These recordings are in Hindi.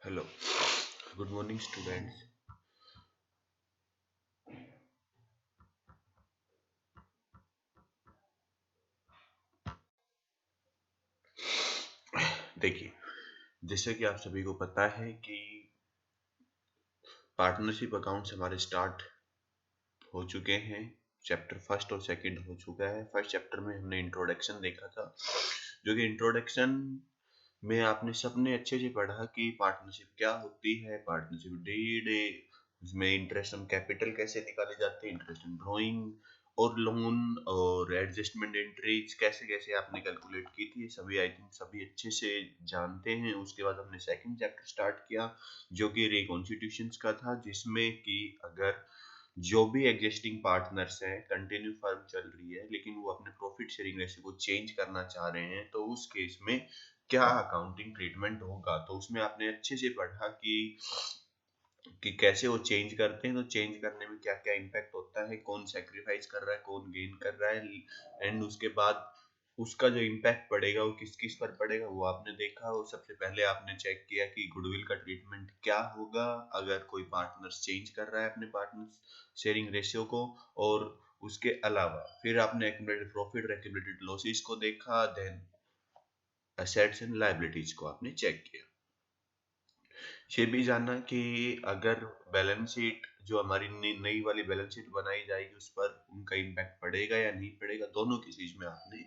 Hello, good morning students. देखिए, जैसे कि आप सभी को पता है कि पार्टनरशिप अकाउंट्स हमारे स्टार्ट हो चुके हैं। चैप्टर फर्स्ट और सेकंड हो चुका है। फर्स्ट चैप्टर में हमने इंट्रोडक्शन देखा था, जो कि इंट्रोडक्शन में आपने सबने अच्छे से पढ़ा कि पार्टनरशिप क्या होती है, पार्टनरशिप डीड, उसमें इंटरेस्ट ऑन कैपिटल कैसे निकाले जाते हैं, इंटरेस्ट ऑन ड्रॉइंग और लोन और एडजस्टमेंट एंट्रीज कैसे कैसे आपने कैलकुलेट की थी, सभी आई थिंक सभी अच्छे से जानते हैं। उसके बाद हमने सेकंड चैप्टर स्टार्ट किया, जो कि रिकॉन्स्टिट्यूशंस का था, जिसमें कि अगर जो भी एग्जिस्टिंग पार्टनर्स हैं, कंटिन्यू फर्म चल रही है लेकिन वो अपने प्रॉफिट शेयरिंग रेशियो को चेंज करना चाह रहे हैं, तो उस केस में क्या अकाउंटिंग ट्रीटमेंट होगा। तो उसमें आपने अच्छे से पढ़ा कि कैसे वो चेंज करते हैं, तो चेंज करने में क्या क्या इम्पैक्ट होता है, कौन सेक्रीफाइस कर रहा है, कौन गेन कर रहा है, एंड उसके बाद उसका जो इम्पैक्ट पड़ेगा वो किस किस पर पड़ेगा वो आपने देखा। और सबसे पहले आपने चेक किया कि गुडविल का ट्रीटमेंट क्या होगा अगर कोई पार्टनर चेंज कर रहा है अपने पार्टनर शेयरिंग रेशियो को। और उसके अलावा फिर आपने एक्यूमुलेटेड प्रॉफिट, एक्यूमुलेटेड लॉसेस को देखा, देन असेट्स एंड लायबिलिटीज को आपने चेक किया। ये भी जाना कि अगर बैलेंस शीट जो हमारी नई वाली बैलेंस शीट बनाई जाएगी उस पर उनका इम्पैक्ट पड़ेगा या नहीं पड़ेगा, दोनों की चीज में आपने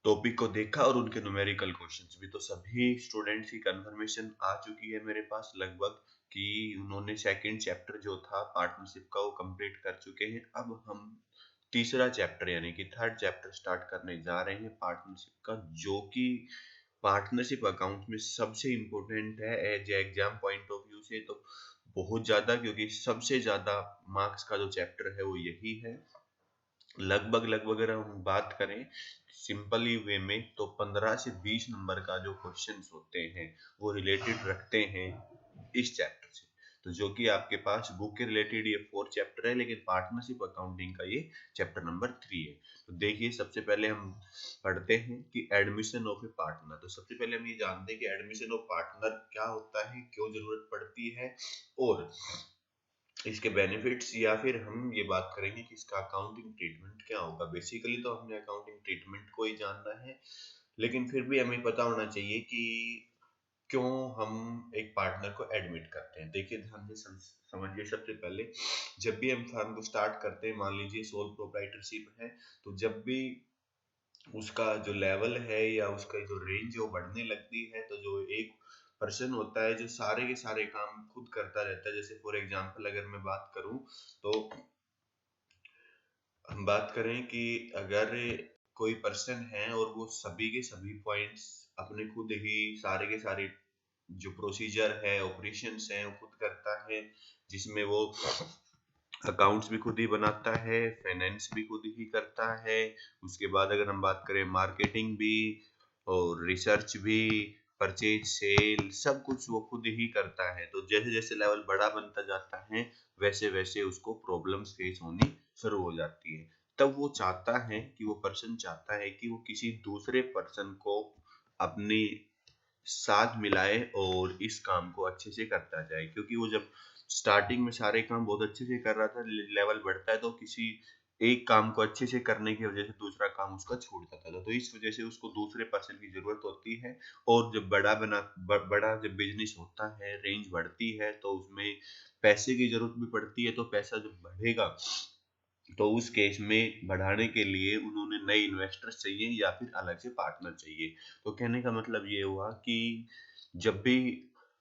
टॉपिक को देखा। और उनके न्यूमेरिकल क्वेश्चंस भी तो सभी स्टूडेंट्स की कंफर्मेशन आ चुकी है मेरे पास लगभग, कि उन्होंने सेकंड चैप्टर जो था पार्टनरशिप का वो कंप्लीट कर चुके हैं। अब हम तीसरा चैप्टर यानी कि थर्ड चैप्टर स्टार्ट करने जा रहे हैं पार्टनरशिप का, जो कि पार्टनरशिप अकाउंट में सबसे इम्पोर्टेंट है as exam point of view से, तो बहुत ज्यादा, क्योंकि सबसे ज्यादा मार्क्स का जो चैप्टर है वो यही है। लगभग लगभग अगर हम बात करें सिंपली वे में, तो 15 से 20 नंबर का जो क्वेश्चंस होते हैं वो रिलेटेड रखते हैं इस चैप्टर से। तो जो कि आपके पास बुक के रिलेटेड ये 4 चैप्टर है, लेकिन पार्टनरशिप अकाउंटिंग का ये चैप्टर नंबर 3 है। तो देखिए, सबसे पहले हम पढ़ते हैं कि एडमिशन ऑफ ए पार्टनर। तो सबसे पहले हम ये जानते हैं कि एडमिशन ऑफ पार्टनर क्या होता है, क्यों जरूरत पड़ती है, और इसके बेनिफिट्स, या फिर हम ये बात करेंगे कि इसका अकाउंटिंग ट्रीटमेंट क्या होगा। बेसिकली तो हमने अकाउंटिंग ट्रीटमेंट को ही जानना है, लेकिन फिर भी हमें पता होना चाहिए कि क्यों हम एक पार्टनर को एडमिट करते हैं। देखिए, ध्यान से समझिए। सबसे पहले जब भी हम फर्म को स्टार्ट करते हैं, मान लीजिए सोल प्रोप्राइटरशिप है, तो जब भी उसका जो लेवल है या उसका जो रेंज है वो बढ़ने लगती है, तो जो एक पर्सन होता है जो सारे के सारे काम खुद करता रहता है, जैसे फॉर एग्जांपल अगर मैं बात करूं, तो हम बात करें कि अगर कोई पर्सन है और वो सभी के सभी पॉइंट्स अपने खुद ही सारे के सारे जो प्रोसीजर है, ऑपरेशंस हैं, वो खुद करता है, जिसमें वो अकाउंट्स भी खुद ही बनाता है, फाइनेंस भी खुद ही करता है, उसके बाद अगर हम बात करें मार्केटिंग भी और रिसर्च भी, परचेज सेल सब कुछ वो खुद ही करता है। तो जैसे जैसे लेवल बड़ा बनता जाता है वैसे वैसे उसको प्रॉब्लम्स फेस होनी शुरू हो जाती है। तब वो चाहता है कि वो पर्सन चाहता है कि वो किसी दूसरे पर्सन को अपनी साथ मिलाए और इस काम को अच्छे से करता जाए, क्योंकि वो जब स्टार्टिंग में सारे काम बहुत अच्छे से कर रहा था, लेवल बढ़ता है तो किसी एक काम को अच्छे से करने की वजह से दूसरा काम उसका छूट जाता था, तो इस वजह से उसको दूसरे पर्सन की जरूरत होती है। और जब बड़ा जब बिजनेस होता है, रेंज बढ़ती है, तो उसमें पैसे की जरूरत भी पड़ती है। तो पैसा जब बढ़ेगा तो उस केस में बढ़ाने के लिए उन्होंने नए इन्वेस्टर्स चाहिए या फिर अलग से पार्टनर चाहिए। तो कहने का मतलब ये हुआ कि जब भी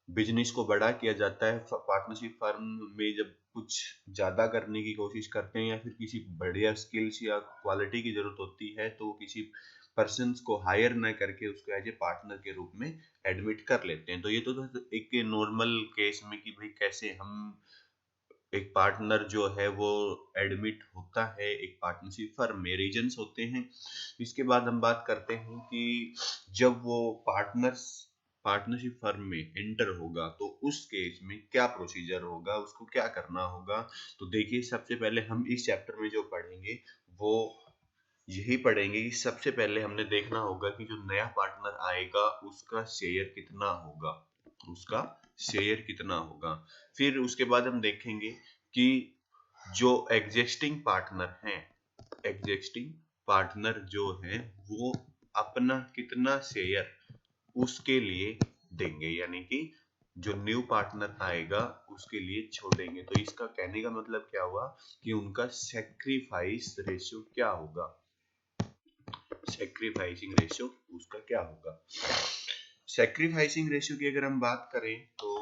बिजनेस को बड़ा किया जाता है, पार्टनरशिप फर्म में जब कुछ ज्यादा करने की कोशिश करते हैं या फिर किसी बढ़िया स्किल्स या क्वालिटी की जरूरत होती है, तो किसी पर्सन को हायर ना करके उसको एज ए पार्टनर के रूप में एडमिट कर लेते हैं। तो ये तो एक नॉर्मल केस में कि भाई कैसे हम एक पार्टनर जो है वो एडमिट होता है एक पार्टनरशिप फर्म में, रीजंस होते हैं। इसके बाद हम बात करते हैं कि जब वो पार्टनरशिप फर्म में एंटर होगा तो उस केस में क्या प्रोसीजर होगा, उसको क्या करना होगा। तो देखिए, सबसे पहले हम इस चैप्टर में जो पढ़ेंगे वो यही पढ़ेंगे कि सबसे पहले हमने देखना होगा कि जो नया पार्टनर आएगा उसका शेयर कितना होगा। उसका शेयर कितना होगा। फिर उसके बाद हम देखेंगे कि जो एग्जिस्टिंग पार्टनर हैं, एग्जिस्टिंग पार्टनर जो है वो अपना कितना शेयर उसके लिए देंगे, यानी कि जो न्यू पार्टनर आएगा उसके लिए छोड़ेंगे। तो इसका कहने का मतलब क्या हुआ कि उनका सेक्रीफाइस रेशियो क्या होगा, सेक्रीफाइसिंग रेशियो उसका क्या होगा। सेक्रीफाइसिंग रेशियो की अगर हम बात करें तो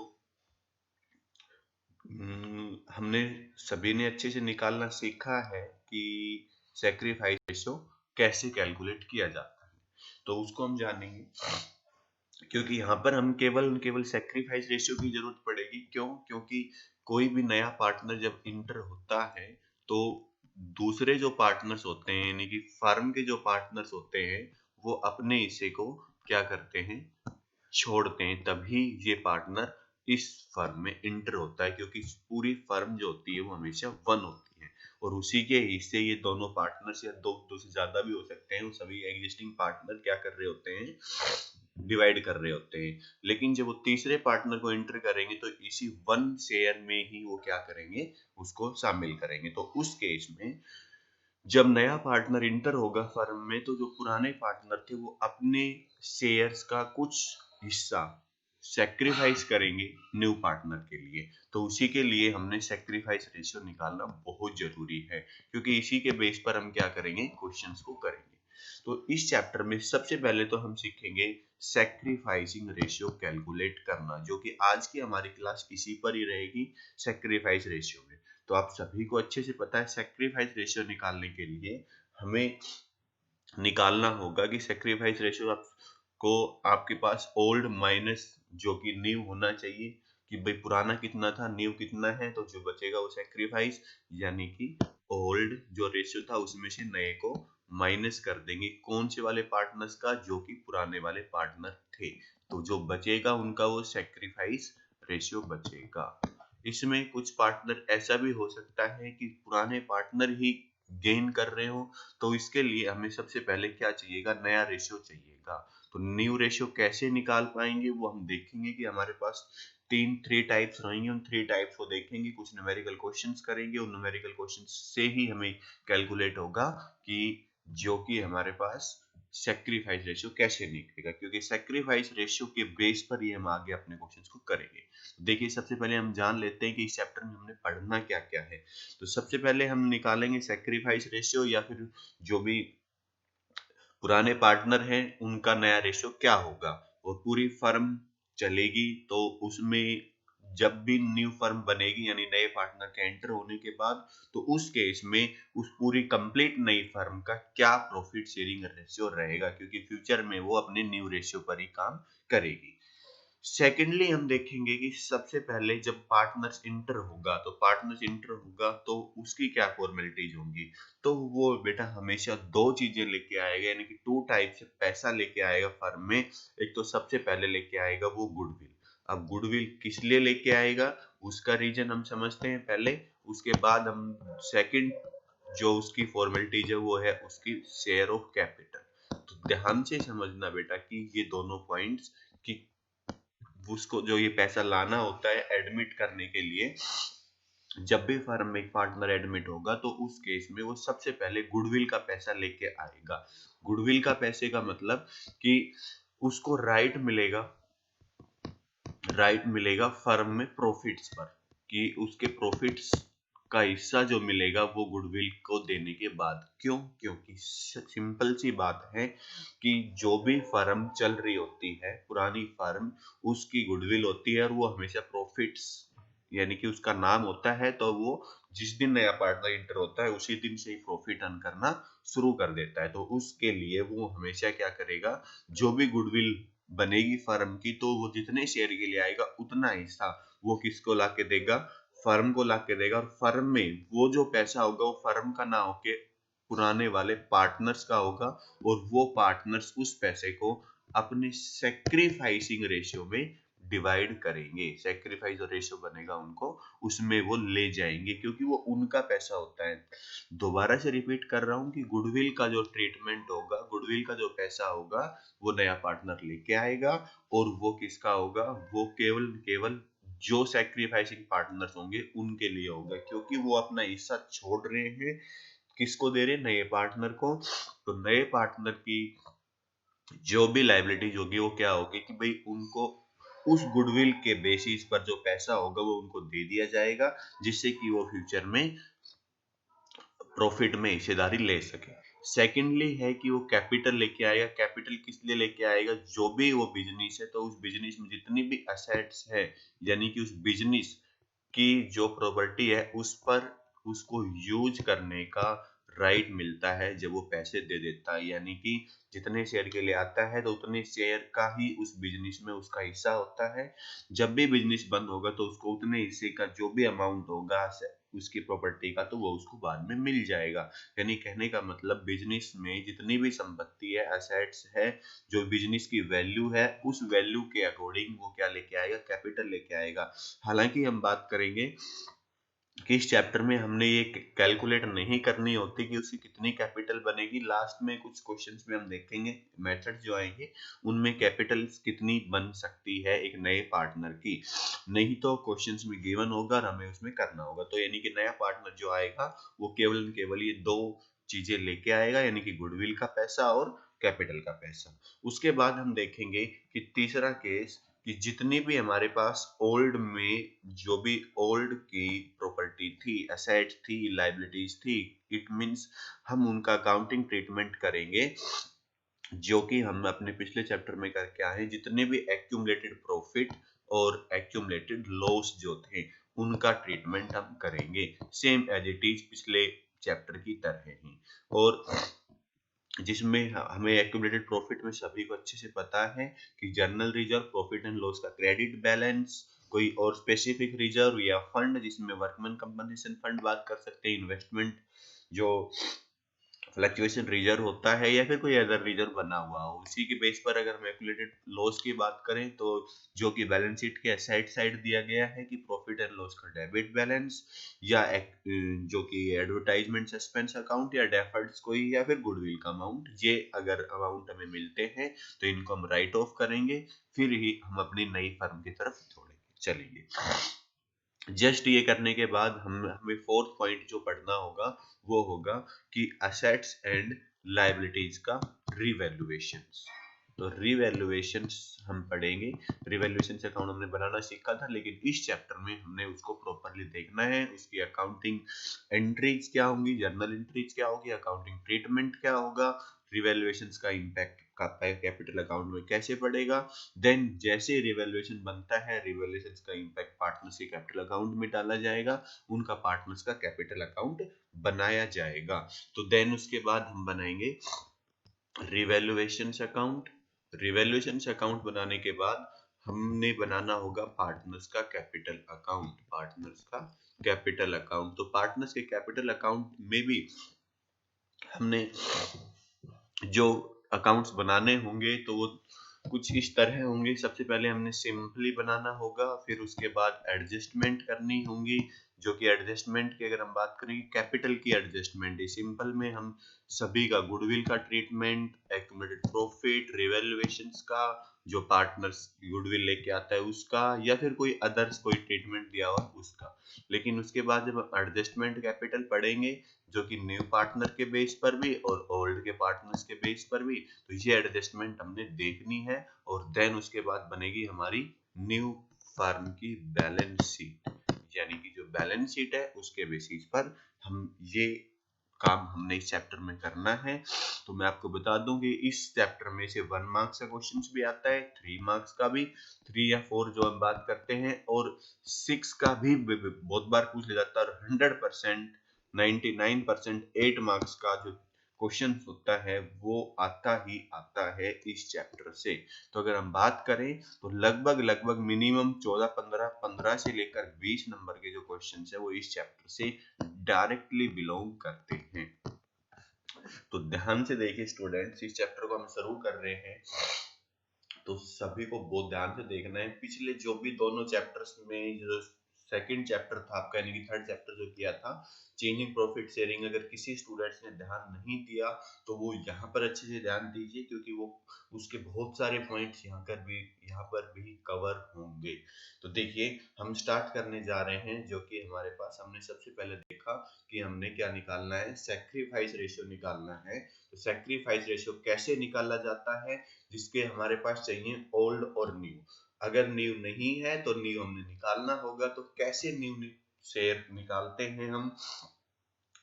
हमने सभी ने अच्छे से निकालना सीखा है कि सेक्रीफाइस रेशियो कैसे कैलकुलेट किया जाता है, तो उसको हम जानेंगे। क्योंकि यहाँ पर हम केवल सेक्रीफाइस रेशियो की जरूरत पड़ेगी। क्यों? क्योंकि कोई भी नया पार्टनर जब इंटर होता है तो दूसरे जो पार्टनर्स होते हैं, यानी कि फर्म के जो पार्टनर्स होते हैं, वो अपने हिस्से को क्या करते हैं, छोड़ते हैं। तभी ये पार्टनर इस फर्म में इंटर होता है, क्योंकि पूरी फर्म जो होती है वो हमेशा वन होती है और उसी के हिस्से ये दोनों पार्टनर्स या दो से ज्यादा भी हो सकते हैं, वो सभी एग्जिस्टिंग पार्टनर क्या कर रहे होते हैं, डिवाइड कर रहे होते हैं। लेकिन जब वो तीसरे पार्टनर को एंटर करेंगे तो इसी वन शेयर में ही वो क्या करेंगे, उसको शामिल करेंगे। तो उस केस में जब नया पार्टनर इंटर होगा फर्म में तो जो पुराने पार्टनर थे वो अपने शेयर्स का कुछ हिस्सा सेक्रीफाइस करेंगे न्यू पार्टनर के लिए। तो उसी के लिए हमने सेक्रीफाइस रेशियो निकालना बहुत जरूरी है, क्योंकि इसी के बेस पर हम क्या करेंगे, क्वेश्चंस को करेंगे। तो इस चैप्टर में सबसे पहले तो हम सीखेंगे सेक्रीफाइसिंग रेशियो कैलकुलेट करना, जो कि आज की हमारी क्लास इसी पर ही रहेगी, सेक्रीफाइस रेशियो में। तो आप सभी को अच्छे से पता है सेक्रीफाइस रेशियो निकालने के लिए हमें निकालना होगा कि सेक्रीफाइस रेशियो आपको आपके पास ओल्ड माइनस जो कि न्यू होना चाहिए, कि भाई पुराना कितना था न्यू कितना है, तो जो बचेगा वो सेक्रीफाइस, यानी कि ओल्ड जो रेशियो था उसमें से नए को माइनस कर देंगे। कौन से वाले पार्टनर्स का, जो कि पुराने वाले पार्टनर थे। तो जो बचेगा उनका वो सेक्रीफाइस रेशियो बचेगा। इसमें कुछ पार्टनर ऐसा भी हो सकता है कि पुराने पार्टनर ही गेन कर रहे हो, तो इसके लिए हमें सबसे पहले क्या चाहिएगा, नया रेशियो चाहिएगा। तो न्यू रेशियो कैसे निकाल पाएंगे वो हम देखेंगे कि हमारे पास थ्री टाइप्स रहेंगे, उन थ्री टाइप्स को देखेंगे, कुछ न्यूमेरिकल क्वेश्चंस करेंगे, उन न्यूमेरिकल क्वेश्चंस से ही हमें कैलकुलेट होगा कि जो कि हमारे पास सेक्रीफाइस रेशियो कैसे निकलेगा, क्योंकि सेक्रीफाइस रेशियो के बेस पर ही हम आगे अपने क्वेश्चंस को करेंगे। देखिए सबसे पहले हम जान लेते हैं कि इस चैप्टर में हमने पढ़ना क्या क्या है। तो सबसे पहले हम निकालेंगे सेक्रीफाइस रेशियो, या फिर जो भी पुराने पार्टनर हैं उनका नया रेशियो क्या होगा। और पूरी फर्म चलेगी तो उसमें जब भी न्यू फर्म बनेगी, यानी नए पार्टनर के एंटर होने के बाद, तो उस केस में उस पूरी कंप्लीट नई फर्म का क्या प्रॉफिट शेयरिंग रेशियो रहेगा, क्योंकि फ्यूचर में वो अपने न्यू रेशियो पर ही काम करेगी। सेकेंडली हम देखेंगे कि सबसे पहले जब पार्टनर्स इंटर होगा, तो पार्टनर्स इंटर होगा तो उसकी क्या फॉर्मेलिटीज होंगी। तो वो बेटा हमेशा दो चीजें लेके आएगा, यानी कि टू टाइप से पैसा लेके आएगा फर्म में। एक तो सबसे पहले लेके आएगा वो गुडविल। अब गुडविल किस लिए लेके आएगा उसका रीजन हम समझते हैं पहले, उसके बाद हम सेकंड जो उसकी फॉर्मेलिटीज है वो है उसकी शेयर ऑफ कैपिटल। तो ध्यान से समझना बेटा कि ये दोनों पॉइंट्स, कि उसको जो ये पैसा लाना होता है एडमिट करने के लिए, जब भी फर्म में एक पार्टनर एडमिट होगा तो उस केस में वो सबसे पहले गुडविल का पैसा लेके आएगा। गुडविल का पैसे का मतलब कि उसको राइट मिलेगा फर्म में प्रॉफिट्स पर, कि उसके प्रॉफिट्स का हिस्सा जो मिलेगा वो गुडविल को देने के बाद। क्यों? क्योंकि सिंपल सी बात है कि जो भी फर्म चल रही होती है, पुरानी फर्म, उसकी गुडविल होती है और वो हमेशा प्रॉफिट्स, यानी कि उसका नाम होता है, तो वो जिस दिन नया पार्टनर इंटर होता है उसी दिन से ही प्रॉफिट अर्न करना शुरू कर देता है। तो उसके लिए वो हमेशा क्या करेगा, जो भी गुडविल बनेगी फर्म की, तो वो जितने शेयर के लिए आएगा उतना हिस्सा वो किसको ला के देगा, फर्म को ला के देगा। और फर्म में वो जो पैसा होगा वो फर्म का ना होके पुराने वाले पार्टनर्स का होगा, और वो पार्टनर्स उस पैसे को अपने सेक्रीफाइसिंग रेशियो में डिवाइड करेंगे, सैक्रिफाइस और रेशियो बनेगा उनको उसमें वो ले जाएंगे, क्योंकि वो उनका पैसा होता है। दोबारा से रिपीट कर रहा हूँ कि गुडविल का जो ट्रीटमेंट होगा, गुडविल का जो पैसा होगा वो नया पार्टनर लेके आएगा, और वो किसका होगा, वो केवल केवल जो सैक्रिफाइसिंग पार्टनर्स होंगे उनके लिए होगा, क्योंकि वो अपना हिस्सा छोड़ रहे हैं, किसको दे रहे हैं, नए पार्टनर को। तो नए पार्टनर की जो भी लायबिलिटीज होगी वो क्या होगी कि भाई उनको उस गुडविल के बेसिस पर जो पैसा होगा वो उनको दे दिया जाएगा, जिससे कि वो फ्यूचर में प्रॉफिट में हिस्सेदारी ले सके। सेकेंडली है कि वो कैपिटल लेके आएगा। कैपिटल किस लिए लेके आएगा, जो भी वो बिजनेस है तो उस बिजनेस में जितनी भी असेट्स है, यानी कि उस बिजनेस की जो प्रॉपर्टी है उस पर उसको यूज करने का राइट मिलता है जब वो पैसे दे देता है, यानी कि जितने शेयर के लिए आता है तो उतने शेयर का ही उस बिजनेस में उसका हिस्सा होता है। जब भी बिजनेस बंद होगा तो उसको उतने हिस्से का जो भी अमाउंट होगा उसकी प्रॉपर्टी का, तो वो उसको बाद में मिल जाएगा। यानी कहने का मतलब बिजनेस में जितनी भी संपत्ति है, असेट्स है, जो बिजनेस की वैल्यू है, उस वैल्यू के अकॉर्डिंग वो क्या लेके आएगा, कैपिटल लेके आएगा। हालांकि हम बात करेंगे कि इस चैप्टर में हमने ये कैलकुलेट नहीं करनी होती कि उसकी कितनी कैपिटल बनेगी। लास्ट में कुछ क्वेश्चंस में हम देखेंगे मेथड जो आएंगे उनमें कैपिटल कितनी बन सकती है एक नए पार्टनर की, नहीं तो क्वेश्चंस में गिवन होगा और हमें उसमें करना होगा। तो यानी कि नया पार्टनर जो आएगा वो केवल केवल ये दो चीजें लेके आएगा, यानी कि गुडविल का पैसा और कैपिटल का पैसा। उसके बाद हम देखेंगे कि तीसरा केस कि जितनी भी हमारे पास ओल्ड में जो भी ओल्ड की प्रॉपर्टी थी, एसेट थी, लाइबिलिटीज थी, इट मींस हम उनका अकाउंटिंग ट्रीटमेंट करेंगे, जो कि हम अपने पिछले चैप्टर में करके आए हैं। जितने भी एक्यूमुलेटेड प्रॉफिट और एक्यूमुलेटेड लॉस जो थे उनका ट्रीटमेंट हम करेंगे सेम एज इट इज पिछले चैप्टर की तरह ही। और जिसमें हमें एक्यूमुलेटेड प्रॉफिट में सभी को अच्छे से पता है कि journal reserve, profit and loss का क्रेडिट बैलेंस, कोई और स्पेसिफिक रिजर्व या फंड जिसमें वर्कमैन कंपनसेशन फंड बात कर सकते हैं, इन्वेस्टमेंट जो फ्लक्चुएशन रिजर्व होता है, या फिर कोई अदर रिजर्व बना हुआ हो। उसी के बेस पर अगर हम एक्यूमुलेटेड लॉस की बात करें तो जो कि बैलेंस शीट के एसेट साइड दिया गया है कि प्रॉफिट एंड लॉस का डेबिट बैलेंस, या जो कि एडवर्टाइजमेंट सस्पेंस अकाउंट या डेफर्ड्स कोई, या फिर गुडविल का अमाउंट, ये अगर अमाउंट हमें मिलते हैं तो इनको हम राइट ऑफ करेंगे, फिर ही हम अपनी नई फर्म की तरफ चलेंगे। जस्ट ये करने के बाद हमें फोर्थ पॉइंट जो पढ़ना होगा वो होगा कि असेट्स एंड लायबिलिटीज का रिवैल्यूएशन। तो रिवैल्यूएशन हम पढ़ेंगे। रिवैल्यूएशन अकाउंट हमने बनाना सीखा था, लेकिन इस चैप्टर में हमने उसको प्रॉपरली देखना है। उसकी अकाउंटिंग एंट्रीज क्या होंगी, जर्नल एंट्रीज क्या होगी, अकाउंटिंग ट्रीटमेंट क्या होगा, रिवैल्यूएशन का इम्पैक्ट का कैपिटल अकाउंट में कैसे पड़ेगा। देन जैसे रिवैल्यूएशन बनता है, रिवैल्यूएशन का इम्पैक्ट पार्टनर्स के कैपिटल अकाउंट में डाला जाएगा, उनका पार्टनर्स का कैपिटल अकाउंट बनाया जाएगा। तो देन उसके बाद हम बनाएंगे रिवैल्यूएशन अकाउंट। रिवैल्यूएशन अकाउंट बनाने के बाद हमने बनाना होगा पार्टनर्स का कैपिटल अकाउंट। पार्टनर्स का कैपिटल अकाउंट, तो पार्टनर्स के कैपिटल अकाउंट में भी हमने जो अकाउंट्स बनाने होंगे तो वो कुछ इस तरह होंगे। सबसे पहले हमने सिंपली बनाना होगा, फिर उसके बाद एडजस्टमेंट करनी होंगी, जो कि एडजस्टमेंट की अगर हम बात करें कैपिटल की एडजस्टमेंट है। सिंपल में हम सभी का गुडविल का ट्रीटमेंट, एक्यूमुलेटेड प्रॉफिट, रिवैल्यूएशंस का, जो पार्टनर्स गुडविल लेके आता है उसका, या फिर कोई अदर्स कोई ट्रीटमेंट दिया हुआ उसका। लेकिन उसके बाद जब हम एडजस्टमेंट कैपिटल पढ़ेंगे, जो कि न्यू पार्टनर के बेस पर भी और ओल्ड के पार्टनर्स के बेस पर भी, तो ये एडजस्टमेंट हमने देखनी है। और देन उसके बाद बनेगी हमारी न्यू फर्म की बैलेंस शीट, यानी कि जो बैलेंस शीट है उसके बेसिस पर हम ये काम हमने इस चैप्टर में करना है। तो मैं आपको बता दूं कि इस चैप्टर में से 1 मार्क्स का क्वेश्चन भी आता है, 3 मार्क्स का भी, 3 या 4 जो हम बात करते हैं, और 6 का भी बहुत बार पूछ लिया जाता है। 100% 99% 8 मार्क्स का जो क्वेश्चन होता है वो आता ही आता है इस चैप्टर से। तो अगर हम बात करें तो लगभग मिनिमम 14 15 से लेकर 20 नंबर के जो क्वेश्चन है वो इस चैप्टर से डायरेक्टली बिलोंग करते हैं। तो ध्यान से देखिए स्टूडेंट्स, इस चैप्टर को हम शुरू कर रहे हैं। तो सभी को बहुत ध्यान से देखना है। पिछले जो भी दोनों चैप्टर्स में, जो सेकंड चैप्टर था आपका, यानी कि थर्ड चैप्टर जो किया था चेंजिंग प्रॉफिट शेयरिंग, अगर किसी स्टूडेंट्स ने ध्यान नहीं दिया तो वो यहाँ पर अच्छे से ध्यान दीजिए, क्योंकि वो उसके बहुत सारे पॉइंट्स यहाँ पर भी कवर होंगे। तो देखिए हम स्टार्ट करने जा रहे हैं, जो कि हमारे पास हमने सबसे पहले देखा कि हमने क्या निकालना है, सैक्रिफाइस रेशियो निकालना है। तो सैक्रिफाइस रेशियो कैसे निकाला जाता है, जिसके हमारे पास चाहिए ओल्ड और न्यू। अगर न्यू नहीं है तो न्यू हमने निकालना होगा। तो कैसे न्यू शेयर निकालते हैं हम,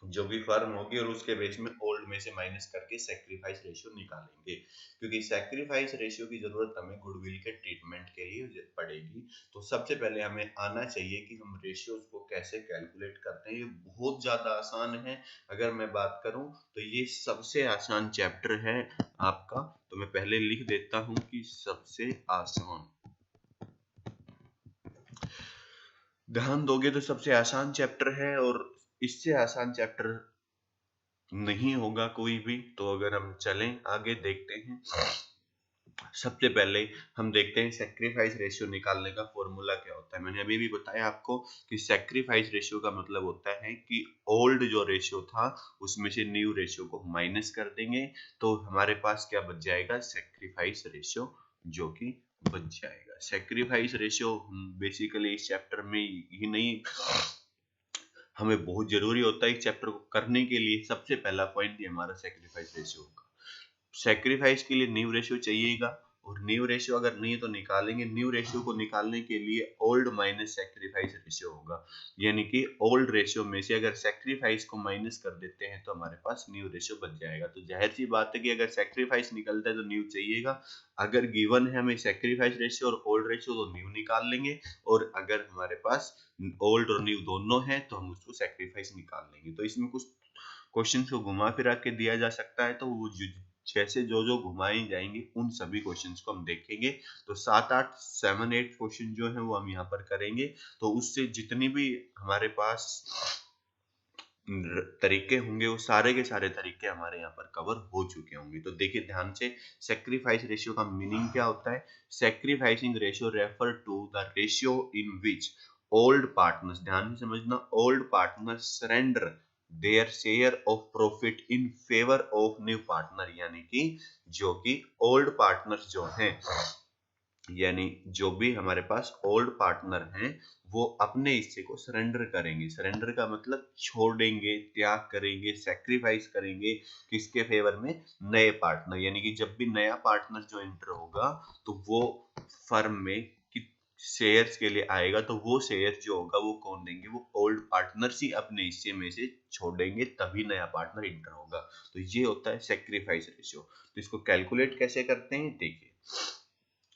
जो भी फर्म होगी और उसके बेस में ओल्ड में से माइनस करके सैक्रिफाइस रेशियो निकालेंगे, क्योंकि सैक्रिफाइस रेशियो की जरूरत हमें गुडविल के ट्रीटमेंट के लिए पड़ेगी। तो सबसे पहले हमें आना चाहिए कि हम रेशियोज को कैसे कैलकुलेट करते हैं। ये बहुत ज्यादा आसान है। अगर मैं बात करूं तो ये सबसे आसान चैप्टर है आपका। तो मैं पहले लिख देता हूं कि सबसे आसान, ध्यान दोगे तो सबसे आसान चैप्टर है, और इससे आसान चैप्टर नहीं होगा कोई भी। तो अगर हम चलें आगे देखते हैं, सबसे पहले हम देखते हैं सैक्रिफाइस रेशियो निकालने का फॉर्मूला क्या होता है। मैंने अभी भी बताया आपको कि सैक्रिफाइस रेशियो का मतलब होता है कि ओल्ड जो रेशियो था उसमें से न्यू रेशियो को माइनस कर देंगे, तो हमारे पास क्या बच जाएगा, सैक्रिफाइस रेशियो, जो कि बच जाएगा। सैक्रिफाइस रेशियो बेसिकली इस चैप्टर में ही नहीं, हमें बहुत जरूरी होता है इस चैप्टर को करने के लिए। सबसे पहला पॉइंट ये हमारा सैक्रिफाइस रेशियो होगा। सैक्रिफाइस के लिए न्यू रेशियो चाहिएगा, और न्यू रेशियो अगर नहीं है तो निकालेंगे। न्यू रेशियो को निकालने के लिए ओल्ड माइनस सैक्रिफाइस रेशियो होगा, यानी कि ओल्ड रेशियो में से अगर सैक्रिफाइस को माइनस कर देते हैं तो हमारे पास न्यू रेशियो बच जाएगा। तो जाहिर सी बात है कि अगर सैक्रिफाइस निकलता है तो न्यू चाहिएगा। अगर गिवन है हमें सैक्रिफाइस रेशियो और ओल्ड रेशियो तो न्यू निकाल लेंगे, और अगर हमारे पास ओल्ड और न्यू दोनों है तो हम उसको सैक्रिफाइस निकाल लेंगे। तो इसमें कुछ क्वेश्चन को घुमा फिरा के दिया जा सकता है, तो वो जैसे जो जो घुमाए जाएंगे उन सभी क्वेश्चंस को हम देखेंगे। तो 7 8 क्वेश्चन जो है वो हम यहाँ पर करेंगे। तो उससे जितनी भी हमारे पास तरीके होंगे वो सारे के सारे तरीके हमारे यहाँ पर कवर हो चुके होंगे। तो देखिए ध्यान से, सैक्रिफाइस रेशियो का मीनिंग क्या होता है। Sacrificing ratio refer to the ratio in which old partners, ध्यान से समझना, old partners surrender their share of profit in favour of new partner, यानी कि जो कि ओल्ड पार्टनर्स जो हैं, यानी जो भी हमारे पास ओल्ड पार्टनर हैं वो अपने हिस्से को सरेंडर करेंगे। सरेंडर का मतलब छोड़ेंगे, त्याग करेंगे, सैक्रिफाइस करेंगे, किसके फेवर में, नए पार्टनर। यानी कि जब भी नया पार्टनर जो एंटर होगा तो वो फर्म में शेयर्स के लिए आएगा, तो वो शेयर जो होगा वो कौन देंगे, वो ओल्ड पार्टनर्स ही अपने हिस्से में से छोड़ेंगे, तभी नया पार्टनर एंटर होगा। तो ये होता है सैक्रिफाइस रेशियो। तो इसको कैलकुलेट कैसे करते हैं,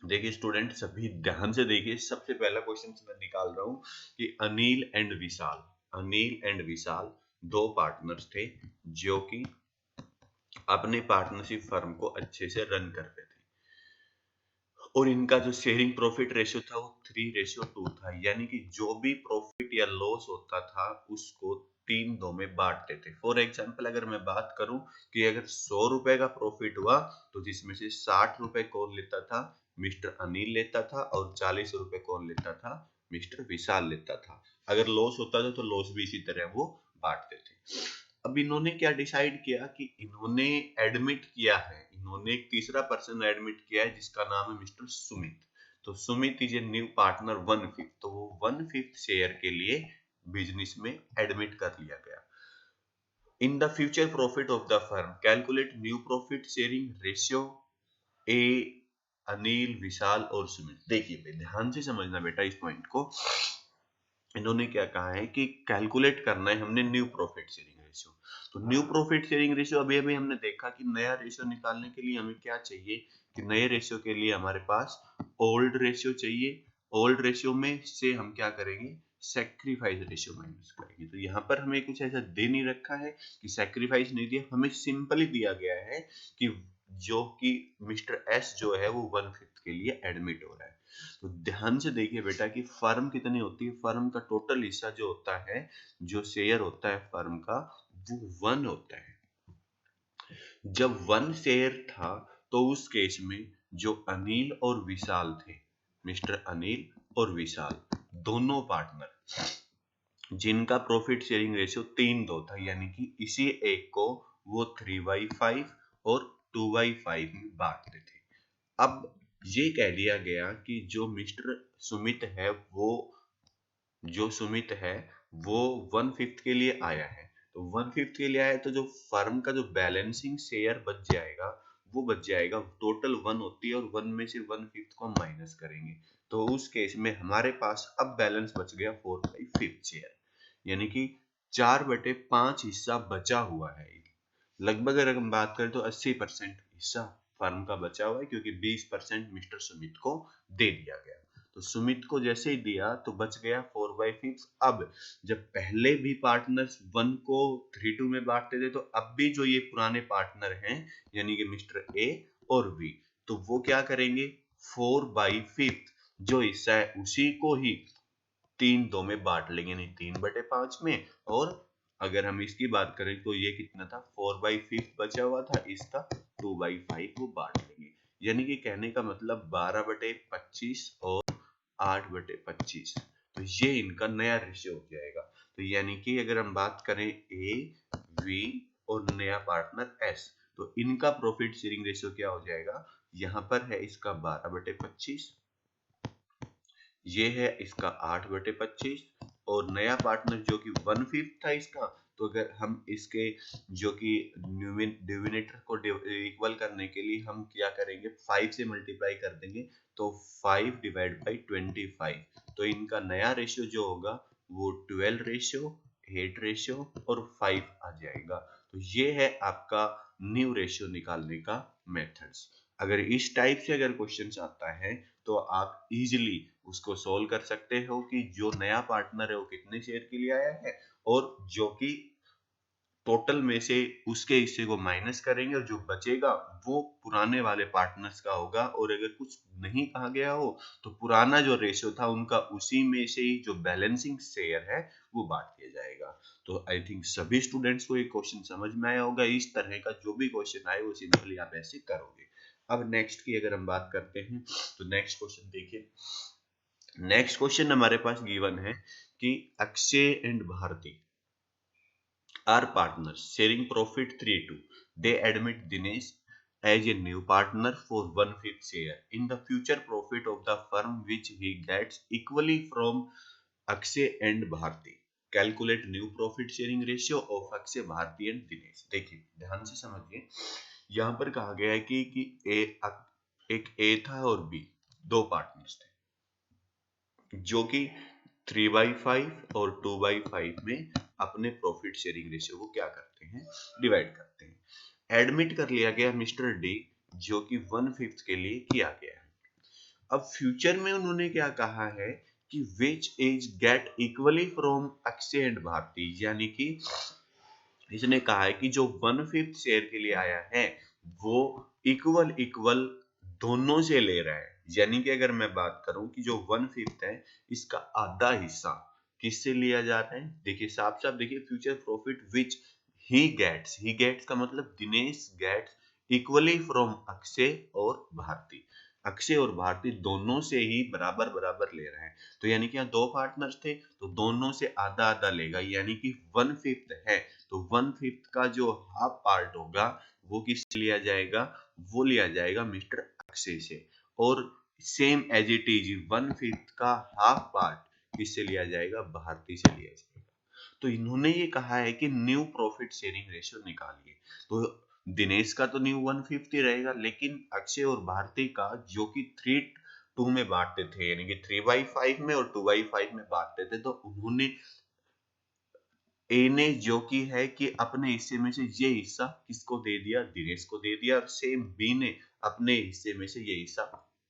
देखिए स्टूडेंट सभी ध्यान से देखिए। सबसे पहला क्वेश्चन मैं निकाल रहा हूं कि अनिल एंड विशाल दो पार्टनर्स थे जो कि अपने पार्टनरशिप फर्म को अच्छे से रन करते थे, और इनका जो शेयरिंग प्रॉफिट रेशियो था वो 3:2 था। यानी कि जो भी प्रॉफिट या लॉस होता था उसको 3 में बांटते थे। फॉर एग्जाम्पल अगर मैं बात करूं कि अगर 100 रुपए का प्रॉफिट हुआ तो जिसमें से 60 रुपए कौन लेता था, मिस्टर अनिल लेता था, और 40 रुपए कौन लेता था, मिस्टर विशाल लेता था। अगर लॉस होता था तो लॉस भी इसी तरह वो बांटते थे। अब इन्होंने क्या डिसाइड किया कि इन्होंने एडमिट किया है, इन्होंने एक तीसरा पर्सन एडमिट किया है जिसका नाम है मिस्टर सुमित। तो Sumit is a new partner 1/5, तो वो 1/5 शेयर के लिए बिजनेस में एडमिट कर लिया गया। In the future profit of the firm calculate new profit sharing ratio a Anil, Vishal और सुमित। देखिए ध्यान से समझना बेटा इस पॉइंट को। इन्होंने क्या कहा है कि कैलकुलेट करना है हमने न्यू प्रॉफिट शेयरिंग रेशियो। तो न्यू प्रॉफिट शेयरिंग रेशियो अभी अभी हमने देखा कि नया रेशियो निकालने के लिए हमें क्या चाहिए, कि नए रेशियो के लिए हमारे पास ओल्ड रेशियो चाहिए। ओल्ड रेशियो में से हम क्या करेंगे, सैक्रिफाइस रेशियो माइनस करेंगे। तो यहाँ पर हमें कुछ ऐसा दे नहीं रखा है कि सैक्रिफाइस नहीं दिया, हमें सिंपली दिया गया है कि जो कि मिस्टर एस जो है वो 1/5 के लिए एडमिट हो रहा है। तो ध्यान से देखिए बेटा कि फर्म कितनी होती है, फर्म का टोटल हिस्सा जो होता है, जो शेयर होता है फर्म का, वो 1 होता है। जब 1 शेयर था तो उस केस में जो अनिल और विशाल थे, मिस्टर अनिल और विशाल दोनों पार्टनर जिनका प्रॉफिट शेयरिंग रेशियो 3:2 था, यानी कि इसी एक को वो 3/5 और 2/5 में बांटते थे। अब ये कह दिया गया कि जो मिस्टर सुमित है वो वो 1/5 के लिए आया है, तो 1/5 के लिए आया तो जो फर्म का जो बैलेंसिंग शेयर बच जाएगा वो बच जाएगा, टोटल 1 होती है और 1 में से 1/5 को हम माइनस करेंगे, तो उस केस में हमारे पास अब बैलेंस बच गया 4/5 शेयर, यानी कि 4/5 हिस्सा बचा हुआ है। लगभग अगर हम बात करें तो 80% हिस्सा फर्म का बचा हुआ है, क्योंकि 20% मिस्टर सुमित को दे दिया गया। तो सुमित को जैसे ही दिया तो बच गया 4/5। अब जब पहले भी पार्टनर्स 1 को 3:2 में बांटते थे, तो अब भी जो ये पुराने पार्टनर हैं यानी कि मिस्टर ए और बी, तो वो क्या करेंगे, 4/5 जो हिस्सा है उसी को ही 3:2 में बांट लेंगे, यानी 3/5 में। और अगर हम इसकी बात करें तो ये कितना था, 4/5 बचा हुआ था, इसका 2/5 वो बांट लेंगे, यानी कि कहने का मतलब 12/25 और 8/25। तो ये इनका नया रेशियो हो जाएगा। तो यानी कि अगर हम बात करें ए, बी और नया पार्टनर एस, तो इनका प्रॉफिट शेयरिंग रेशियो क्या हो जाएगा, यहाँ पर है इसका 12/25, ये है इसका 8/25 और नया पार्टनर जो कि 1/5 था इसका, तो अगर हम इसके जो कि डिविनेटर को इक्वल करने के लिए हम क्या करेंगे, 5 से मल्टीप्लाई कर देंगे, तो 5/25, तो इनका नया रेशियो जो होगा वो 12 रेशियो, 8 रेशियो और 5 आ जाएगा। तो ये है आपका न्यू रेशियो निकालने का मेथड्स। अगर इस टाइप से अगर क्वेश्चंस आता है तो आप इजीली उसको सोल्व कर सकते हो कि जो नया पार्टनर है वो कितने शेयर के लिए आया है, और जो कि टोटल में से उसके हिस्से को माइनस करेंगे और जो बचेगा वो पुराने वाले पार्टनर्स का होगा, और अगर कुछ नहीं कहा गया हो तो पुराना जो रेशियो था उनका उसी में से ही जो बैलेंसिंग शेयर है वो बांट दिया जाएगा। तो आई थिंक सभी स्टूडेंट्स को ये क्वेश्चन समझ में आया होगा। इस तरह का जो भी क्वेश्चन आए वो सिंपली आप ऐसे करोगे। अब नेक्स्ट की अगर हम बात करते हैं तो नेक्स्ट क्वेश्चन देखिए। नेक्स्ट क्वेश्चन हमारे पास गिवन है कि Akshay and Bharti are partners sharing profit 3:2. They admit Dinesh as a new partner for 1/5 share in the future profit of the firm which he gets equally from Akshay and Bharti. Calculate new profit sharing ratio of Akshay, Bharti and Dinesh. देखिए ध्यान से समझिए, यहाँ पर कहा गया है कि एक ए था और बी, दो पार्टनर्स थे जो कि 3/5 और 2/5 में अपने प्रॉफिट शेयरिंग रेशियो को क्या करते हैं, डिवाइड करते हैं। एडमिट कर लिया गया मिस्टर डी जो कि 1/5 के लिए किया गया है। अब फ्यूचर में उन्होंने क्या कहा है कि which is get equally from Akshay and Bharti, यानी कि इसने कहा है कि जो 1/5 शेयर के लिए आया है वो इक्वल इक्वल दोनों से ले रहा है, यानी कि अगर मैं बात करूं कि जो 1/5 है इसका आधा हिस्सा किससे लिया जा रहा है, देखिए साफ साफ देखिए, future profit which he gets का मतलब Dinesh gets equally from Akshay और भारती, अक्षय और भारती दोनों से ही बराबर बराबर ले रहे हैं। तो यानी कि यहाँ दो पार्टनर्स थे तो दोनों से आधा आधा लेगा, यानी कि 1/5 है तो 1/5 का जो हाफ पार्ट होगा वो किससे लिया जाएगा, वो लिया जाएगा मिस्टर अक्षय से, और सेम एज इट इज 1/5 का हाफ पार्ट किससे लिया जाएगा, भारती से लिया जाएगा। तो इन्होंने ये कहा है कि न्यू प्रॉफिट शेयरिंग रेशियो निकालिए, तो दिनेश का तो न्यू 1/5 ही रहेगा, लेकिन अक्षय और भारती का जो कि 3:2 में बांटते थे, यानी कि 3/5 में और 2/5 में बांटते थे, तो उन्होंने ए ने जो की है कि अपने हिस्से में से ये हिस्सा किसको दे दिया, दिनेश को दे दिया, और सेम बी ने अपने हिस्से में से ये हिस्सा